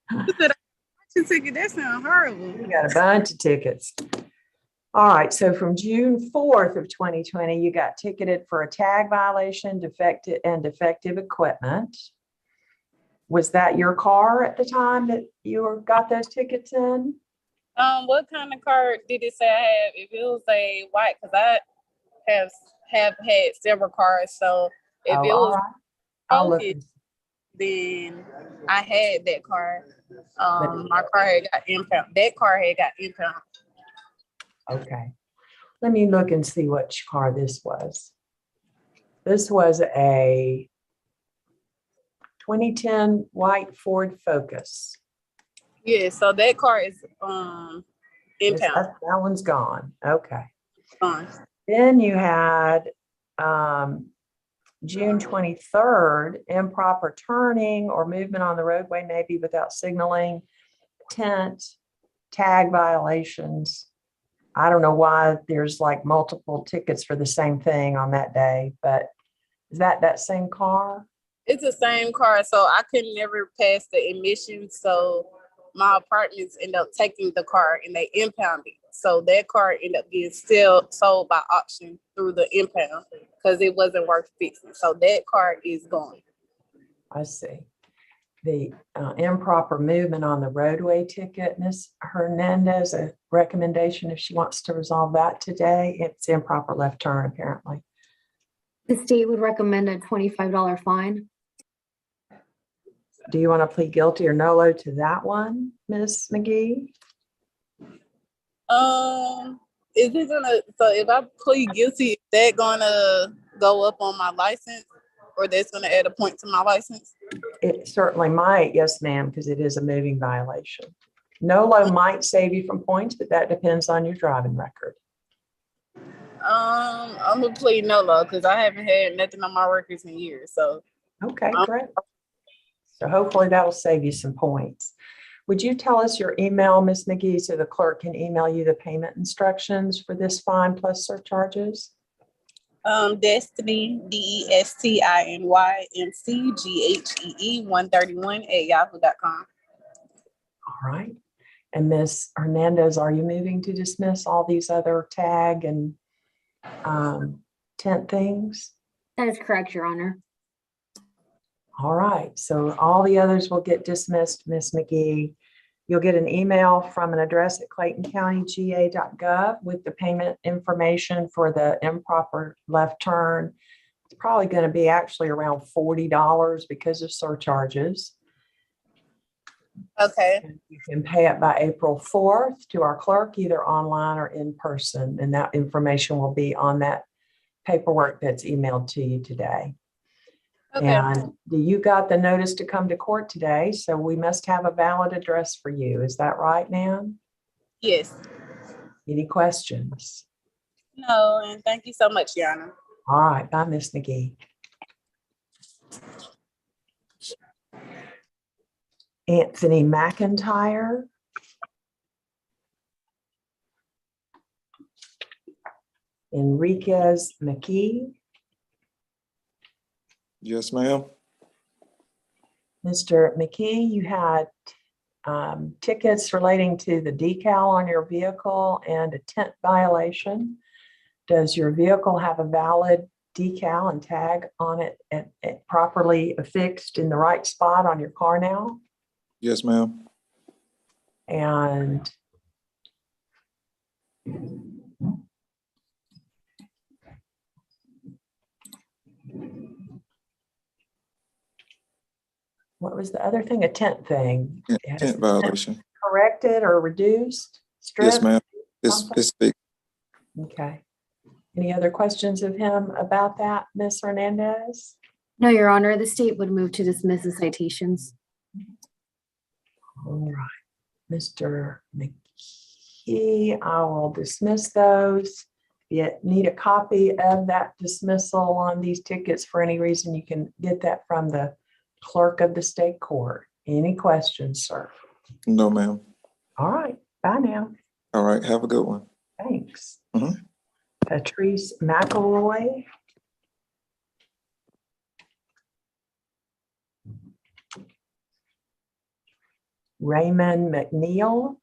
That sounds horrible. You got a bunch of tickets. All right, so from June 4th of 2020, you got ticketed for a tag violation, defective equipment. Was that your car at the time that you got those tickets in? What kind of car did it say I have? If it was a white, because I have had several cars, so if it was focused, then I had that car. My car had got impounded. That car had got impounded. Okay. Let me look and see which car this was. This was a 2010 white Ford Focus. Yeah, so that car is Yes, impounded. that one's gone. Okay. Gone. Then you had June 23rd, improper turning or movement on the roadway, maybe without signaling, tent, tag violations. I don't know why there's like multiple tickets for the same thing on that day, but is that same car? It's the same car, so I could never pass the emissions. So my apartments end up taking the car and they impound it. So that car ended up getting still sold by auction through the impound because it wasn't worth fixing. So that car is gone. I see. The improper movement on the roadway ticket, Ms. Hernandez, a recommendation if she wants to resolve that today. It's improper left turn, apparently. The state would recommend a $25 fine. Do you want to plead guilty or nolo to that one, Ms. McGee? Is it gonna, so if I plead guilty, is that gonna go up on my license or that's gonna add a point to my license? It certainly might, yes, ma'am, because it is a moving violation. Nolo might save you from points, but that depends on your driving record. I'm gonna plead NOLO because I haven't had nothing on my records in years. So okay, great. So hopefully that'll save you some points. Would you tell us your email, Ms. McGee, so the clerk can email you the payment instructions for this fine plus surcharges? Destiny, DESTINYMCGHEE 131@yahoo.com. All right. And Ms. Hernandez, are you moving to dismiss all these other tag and tent things? That is correct, Your Honor. All right. So all the others will get dismissed, Ms. McGee. You'll get an email from an address at claytoncountyga.gov with the payment information for the improper left turn. It's probably going to be actually around $40 because of surcharges. Okay. You can pay it by April 4th to our clerk, either online or in person. And that information will be on that paperwork that's emailed to you today. Okay. And you got the notice to come to court today, so we must have a valid address for you. Is that right, ma'am? Yes. Any questions? No, and thank you so much, Your Honor. All right. Bye, Ms. McGee. Anthony McIntyre. Enriquez McKee. Yes, ma'am. Mr. McKee, you had tickets relating to the decal on your vehicle and a tent violation. Does your vehicle have a valid decal and tag on it and properly affixed in the right spot on your car now? Yes, ma'am. And what was the other thing? A tent thing. Tent violation. Corrected or reduced? Stripped? Yes, ma'am. It's fixed. Okay. Any other questions of him about that, Ms. Hernandez? No, Your Honor, the state would move to dismiss the citations. All right. Mr. McKee, I will dismiss those. If you need a copy of that dismissal on these tickets for any reason, you can get that from the clerk of the state court. Any questions, sir? No, ma'am. All right. Bye now. All right. Have a good one. Thanks. Patrice McElroy. Raymond McNeil.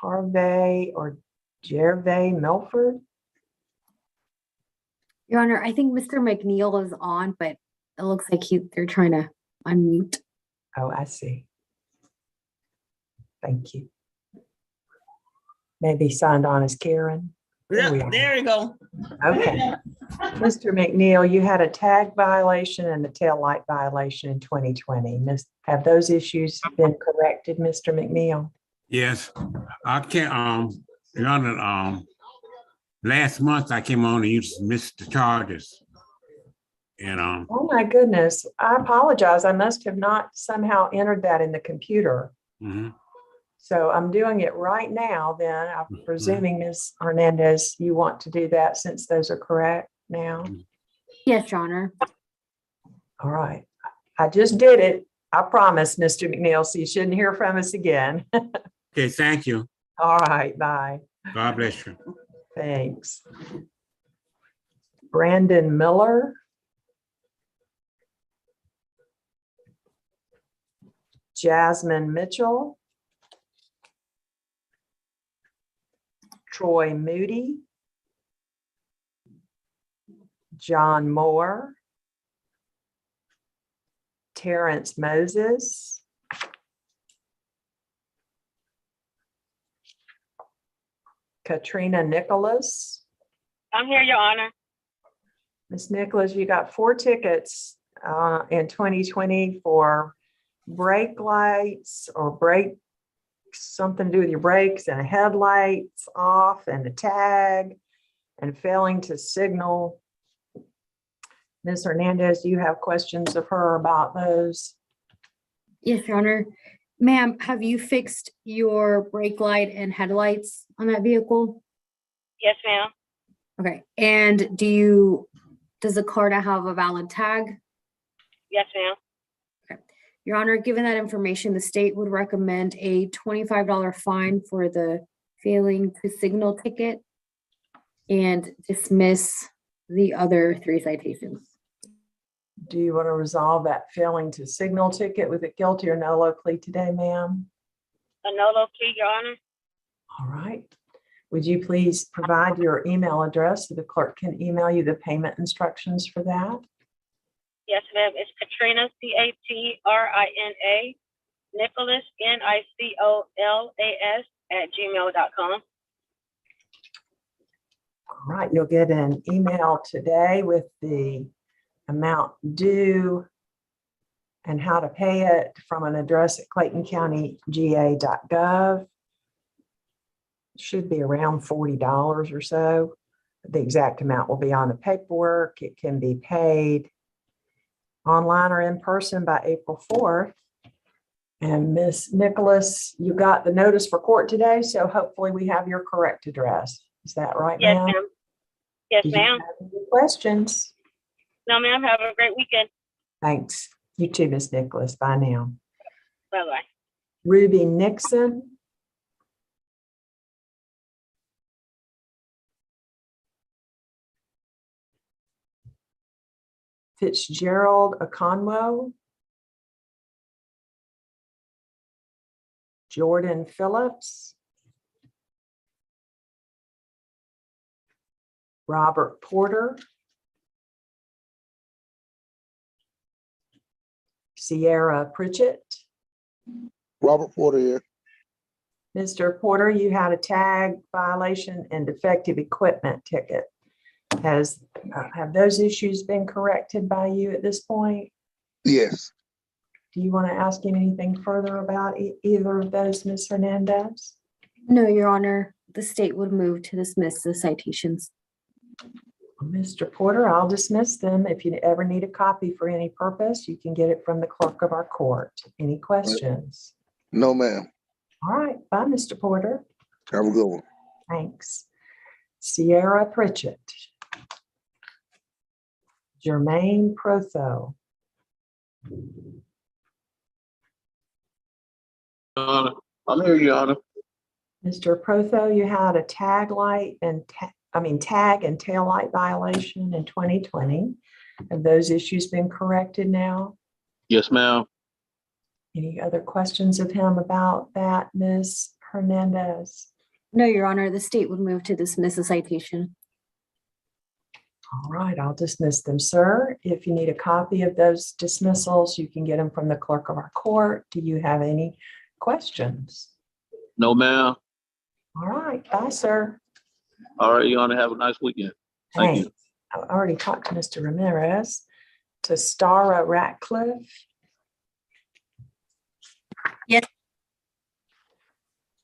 Harvey or Gervais Milford. Your Honor, I think Mr. McNeil is on, but it looks like they're trying to unmute. Oh, I see. Thank you. Maybe signed on as Karen. There you go. Okay. Mr. McNeil, you had a tag violation and a tail light violation in 2020. Have those issues been corrected, Mr. McNeil? Yes, I can't, Your Honor, last month I came on and you dismissed the charges. And oh my goodness, I apologize. I must have not somehow entered that in the computer. So I'm doing it right now then. I'm presuming Ms. Hernandez, you want to do that since those are correct now? Yes, Your Honor. All right. I just did it. I promise, Mr. McNeil, so you shouldn't hear from us again. okay, thank you. All right, bye. God bless you. Thanks. Brandon Miller. Jasmine Mitchell. Troy Moody. John Moore. Terrence Moses. Katrina Nicholas. I'm here, Your Honor. Ms. Nicholas, you got 4 tickets in 2020 for brake lights or brake, something to do with your brakes and headlights off and a tag and failing to signal. Ms. Hernandez, do you have questions of her about those? Yes, Your Honor. Ma'am, have you fixed your brake light and headlights on that vehicle? Yes, ma'am. Okay, and does the car now have a valid tag? Yes, ma'am. Your Honor, given that information, the state would recommend a $25 fine for the failing to signal ticket and dismiss the other 3 citations. Do you want to resolve that failing to signal ticket with a guilty or no-low plea today, ma'am? A no-low plea, Your Honor. All right. Would you please provide your email address so the clerk can email you the payment instructions for that? Yes, ma'am. It's Katrina, CATRINA, Nicholas, NICOLAS @gmail.com. All right, you'll get an email today with the amount due and how to pay it from an address at claytoncountyga.gov. Should be around $40 or so. The exact amount will be on the paperwork. It can be paid online or in person by April 4th. And Ms. Nicholas, you got the notice for court today, so hopefully we have your correct address. Is that right, Yes, ma'am? ma'am. Yes, Do you ma'am. have any questions? No, ma'am. Have a great weekend. Thanks. You too, Ms. Nicholas. Bye now. Bye-bye. Ruby Nixon. Fitzgerald Okonwo. Jordan Phillips. Robert Porter. Sierra Pritchett. Robert Porter here. Mr. Porter, you had a tag violation and defective equipment ticket. Have those issues been corrected by you at this point? Yes. Do you want to ask him anything further about either of those, Ms. Hernandez? No, Your Honor. The state would move to dismiss the citations. Mr. Porter, I'll dismiss them. If you ever need a copy for any purpose, you can get it from the clerk of our court. Any questions? No, ma'am. All right. Bye, Mr. Porter. Have a good one. Thanks. Sierra Pritchett. Jermaine Protho. I'm here, Your Honor. Mr. Protho, you had a tag light and tag and tail light violation in 2020. Have those issues been corrected now? Yes, ma'am. Any other questions of him about that, Ms. Hernandez? No, Your Honor. The state would move to dismiss the citation. All right, I'll dismiss them, sir. If you need a copy of those dismissals, you can get them from the clerk of our court. Do you have any questions? No, ma'am. All right, bye, sir. All right, Your Honor. Have a nice weekend. Thank you. Thanks. I already talked to Mr. Ramirez. To Stara Ratcliffe. Yes.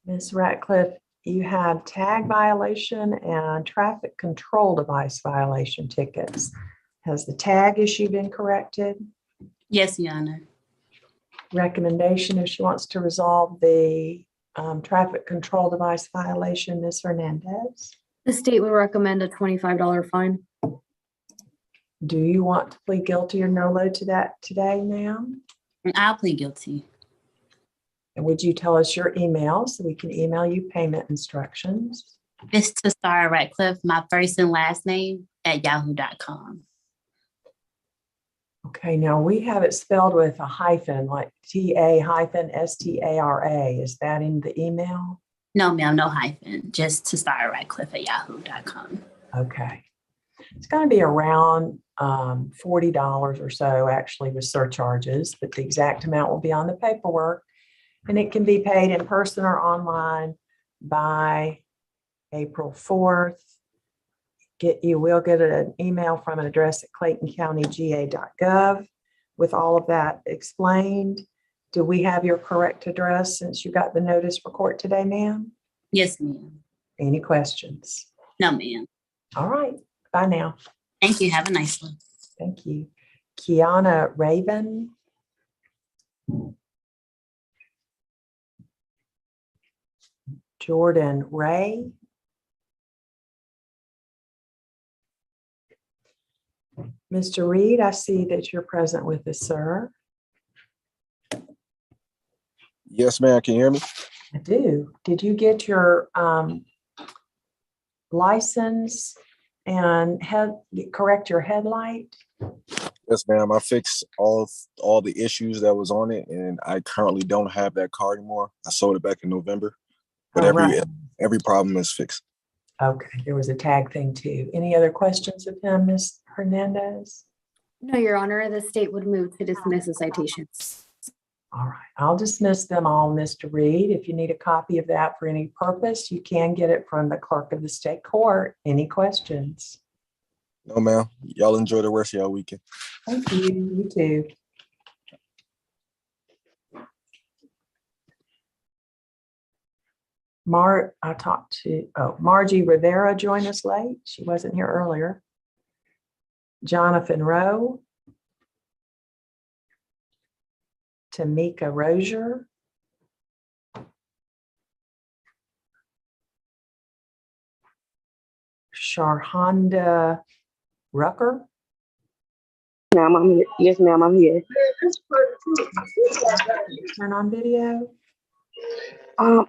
Ms. Ratcliffe, you have tag violation and traffic control device violation tickets. Has the tag issue been corrected? Yes, Your Honor. Recommendation if she wants to resolve the traffic control device violation, Ms. Hernandez. The state would recommend a $25 fine. Do you want to plead guilty or no load to that today, ma'am? I'll plead guilty. And would you tell us your email so we can email you payment instructions? It's to Star Ratcliffe, my first and last name at yahoo.com. Okay, now we have it spelled with a hyphen, like TA-STARA. Is that in the email? No, ma'am, no hyphen, just to Star Ratcliffe at yahoo.com. Okay. It's going to be around $40 or so actually with surcharges, but the exact amount will be on the paperwork. And it can be paid in person or online by April 4th. You will get an email from an address at claytoncountyga.gov with all of that explained. Do we have your correct address since you got the notice for court today, ma'am? Yes, ma'am. Any questions? No, ma'am. All right. Bye now. Thank you. Have a nice one. Thank you. Kiana Raven. Jordan Ray. Mr. Reed, I see that you're present with us, sir. Yes, ma'am. Can you hear me? I do. Did you get your license and correct your headlight? Yes, ma'am. I fixed all the issues that was on it, and I currently don't have that car anymore. I sold it back in November, but every problem is fixed. Okay, there was a tag thing too. Any other questions of him, Ms. Hernandez? No, Your Honor, the state would move to dismiss the citations. All right, I'll dismiss them all, Mr. Reed. If you need a copy of that for any purpose, you can get it from the clerk of the state court. Any questions? No, ma'am. Y'all enjoy the rest of y'all weekend. Thank you. You too. Margie Rivera joined us late. She wasn't here earlier. Jonathan Rowe. Tamika Rozier. Sharhonda Rucker. Ma'am, I'm here. Yes, ma'am, I'm here. Turn on video. I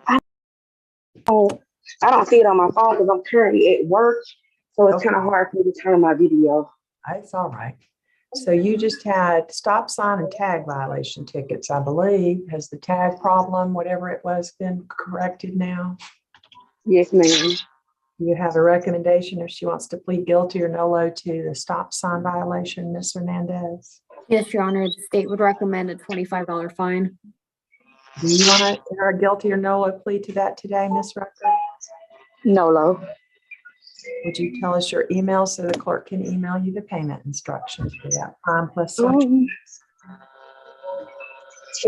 don't see it on my phone because I'm currently at work, so it's kind of hard for me to turn my video. That's all right. So you just had stop sign and tag violation tickets, I believe. Has the tag problem, whatever it was, been corrected now? Yes, ma'am. You have a recommendation if she wants to plead guilty or nolo to the stop sign violation, Ms. Hernandez? Yes, Your Honor, the state would recommend a $25 fine. Do you want to enter a guilty or nolo plea to that today, Ms. Rucker? Nolo. Would you tell us your email so the clerk can email you the payment instructions for that Prime Plus? It'll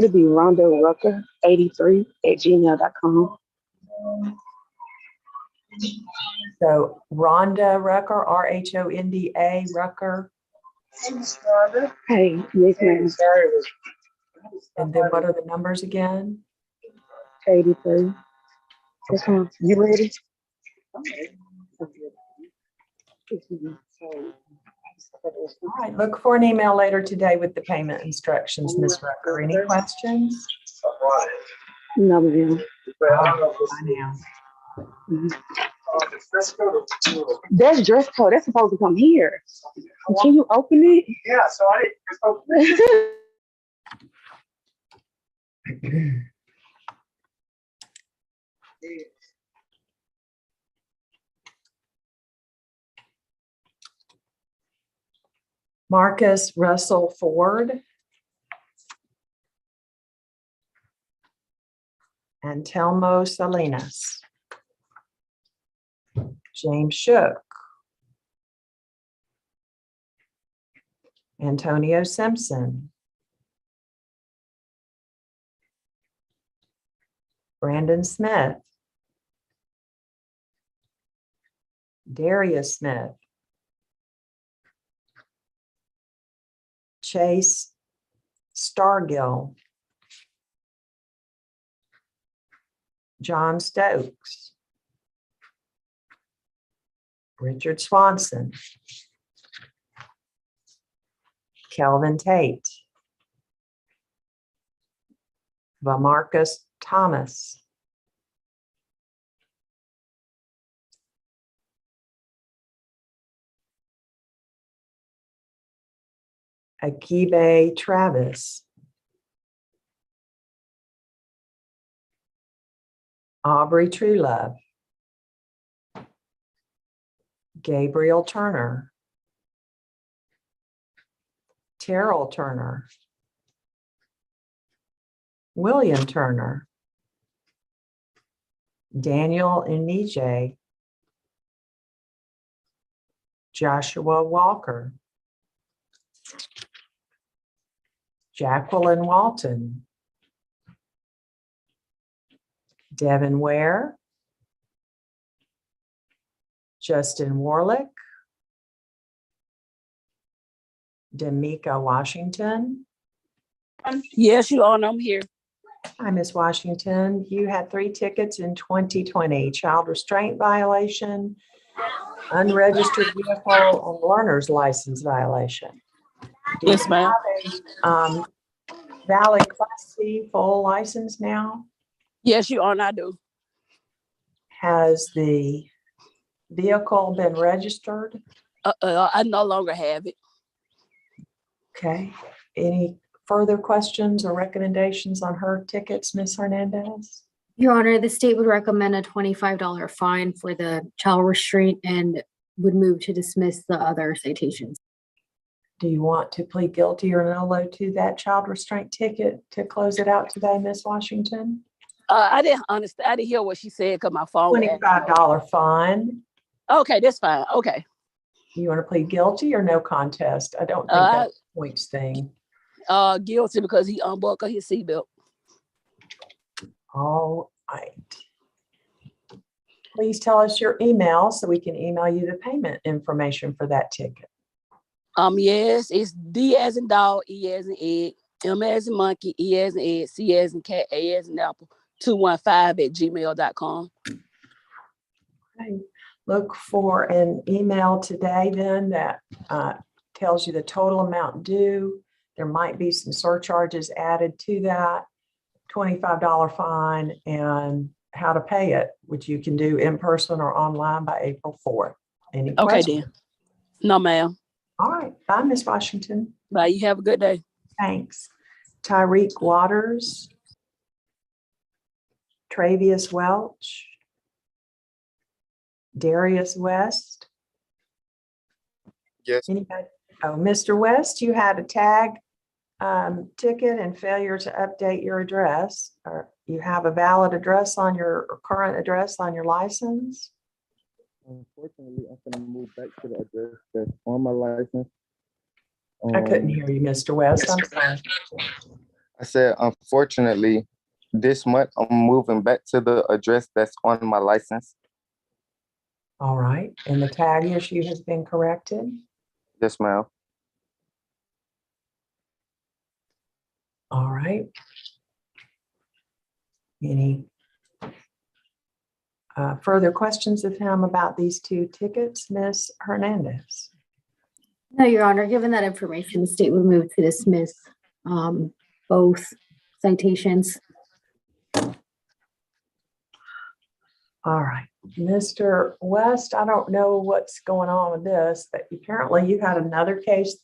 be Rhonda Rucker 83@gmail.com. So Rhonda Rucker, RHONDA Rucker. Hey, yes, ma'am. And then what are the numbers again? 83. Yes, ma'am. You ready? All right, look for an email later today with the payment instructions, Ms. Rucker. Any questions? No, ma'am. Bye now. That's dress code. That's supposed to come here. Can you open it? Yeah, so I didn't. Marcus Russell Ford. And Telmo Salinas. James Shook. Antonio Simpson. Brandon Smith. Darius Smith. Chase Stargill. John Stokes. Richard Swanson. Kelvin Tate. Vamarcus Thomas. Akibe Travis. Aubrey Truelove. Gabriel Turner. Terrell Turner. William Turner. Daniel Inije. Joshua Walker. Jacqueline Walton. Devin Ware. Justin Warlick. Demika Washington. Yes, Your Honor, I'm here. Hi, Ms. Washington. You had 3 tickets in 2020, child restraint violation, unregistered vehicle, and learner's license violation. Do Yes, you ma'am. have a valid Class C full license now? Yes, Your Honor, I do. Has the vehicle been registered? I no longer have it. Okay. Any further questions or recommendations on her tickets, Ms. Hernandez? Your Honor, the state would recommend a $25 fine for the child restraint and would move to dismiss the other citations. Do you want to plead guilty or no to that child restraint ticket to close it out today, Ms. Washington? I didn't understand. I didn't hear what she said because my phone. $25 fine. Okay, that's fine. Okay. You want to plead guilty or no contest? I don't think that's a points thing. Guilty because he unbuckled his seatbelt. All right. Please tell us your email so we can email you the payment information for that ticket. Yes, it's D as in dog, E as in egg, M as in monkey, E as in egg, C as in cat, A as in apple, 215@gmail.com. Okay. Look for an email today then that tells you the total amount due. There might be some surcharges added to that, $25 fine, and how to pay it, which you can do in person or online by April 4th. Any Okay, questions? then. No, ma'am. All right. Bye, Ms. Washington. Bye. You have a good day. Thanks. Tyreek Waters. Travius Welch. Darius West. Yes. Anybody? Oh, Mr. West, you had a tag ticket and failure to update your address. Or you have a valid address on your current address on your license? Unfortunately, I'm going to move back to the address that's on my license. I couldn't hear you, Mr. West. I'm sorry. I said, unfortunately, this month I'm moving back to the address that's on my license. All right. And the tag issue has been corrected? Yes, ma'am. All right. Any further questions of him about these 2 tickets, Ms. Hernandez? No, Your Honor, given that information, the state would move to dismiss both citations. All right. Mr. West, I don't know what's going on with this, but apparently you had another case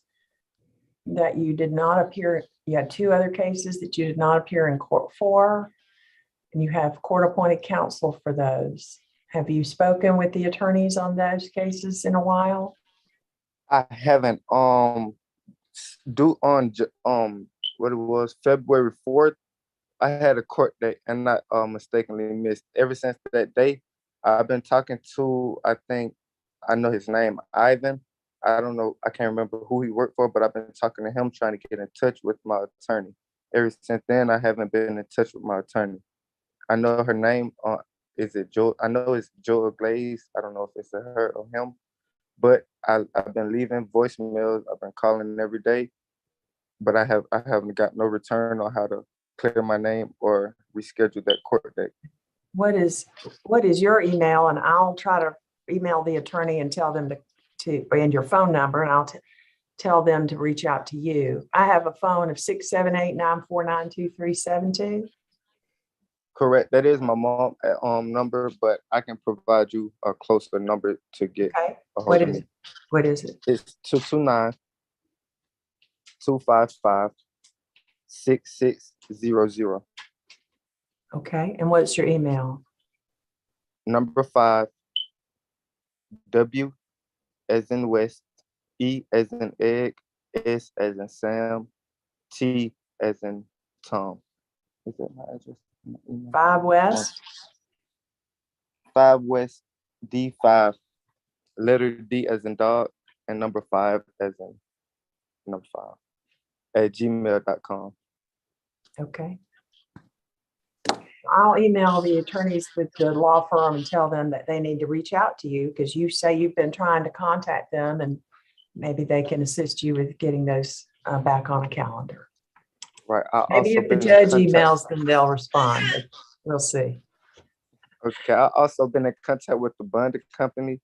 that you did not appear. You had 2 other cases that you did not appear in court for, and you have court-appointed counsel for those. Have you spoken with the attorneys on those cases in a while? I haven't due on what it was February 4th. I had a court date and not mistakenly missed. Ever since that day, I've been talking to, I think I know his name, Ivan. I don't know, I can't remember who he worked for, but I've been talking to him, trying to get in touch with my attorney. Ever since then, I haven't been in touch with my attorney. I know her name. Is it Joe? I know it's Joel Glaze. I don't know if it's a her or him, but I've been leaving voicemails. I've been calling every day, but I haven't got no return on how to clear my name or reschedule that court date. What is your email? And I'll try to email the attorney and tell them to and your phone number, and I'll tell them to reach out to you. I have a phone of 678-949-2372. Correct. That is my mom number, but I can provide you a closer number to get Okay. a hold What of is me. it? What is it? It's 229-255-6600. Okay. And what's your email? Number 5, W as in West, E as in egg, S as in Sam, T as in Tom. Is that my address? My email? 5 West. 5 West, D5, letter D as in dog, and number 5 as in number 5 at gmail.com. Okay. I'll email the attorneys with the law firm and tell them that they need to reach out to you because you say you've been trying to contact them and maybe they can assist you with getting those back on a calendar. Right. Maybe if the judge emails them, they'll respond. But we'll see. Okay. I also been in contact with the bonding company,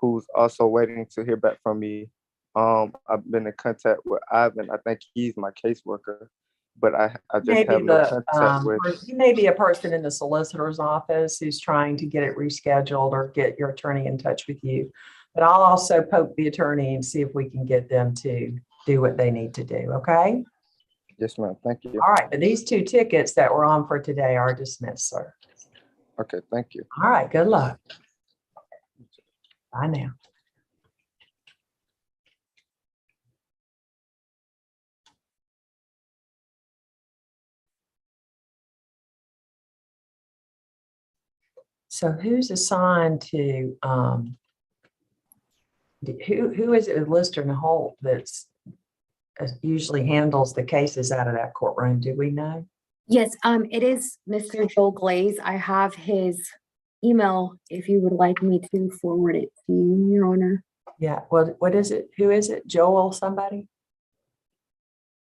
who's also waiting to hear back from me. I've been in contact with Ivan. I think he's my caseworker, but I just Maybe have no contact with. you may be a person in the solicitor's office who's trying to get it rescheduled or get your attorney in touch with you. But I'll also poke the attorney and see if we can get them to do what they need to do. Okay. Yes, ma'am. Thank you. All right. But these 2 tickets that we're on for today are dismissed, sir. Okay. Thank you. All right. Good luck. Bye now. So who's assigned to, who is it with Lister and Holt that's usually handles the cases out of that courtroom? Do we know? Yes, it is Mr. Joel Glaze. I have his email if you would like me to forward it to you, Your Honor. Yeah. Well, what is it? Who is it? Joel somebody?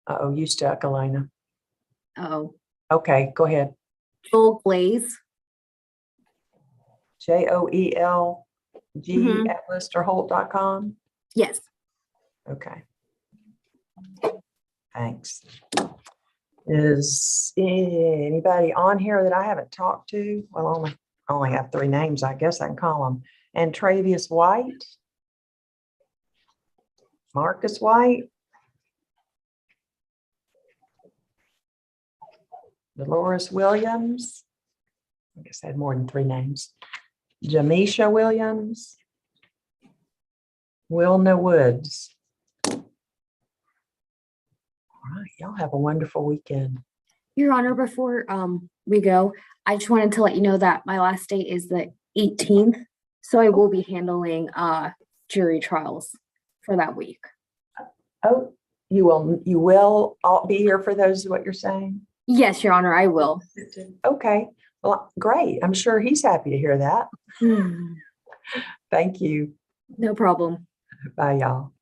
Uh-oh, you stuck, Elena. Oh, Okay, go ahead. Joel Glaze. JOELG Mhm. at listerholt.com. Yes. Okay. Thanks. Is anybody on here that I haven't talked to? Well, I only have 3 names. I guess I can call them. And Travius White, Marcus White, Dolores Williams. I guess I had more than 3 names. Jamisha Williams, Wilna Woods. All right, y'all have a wonderful weekend. Your Honor, before we go, I just wanted to let you know that my last day is the 18th. So I will be handling jury trials for that week. Oh, you will all be here for those, is what you're saying? Yes, Your Honor, I will. Okay. Well, great. I'm sure he's happy to hear that. Thank you. No problem. Bye, y'all.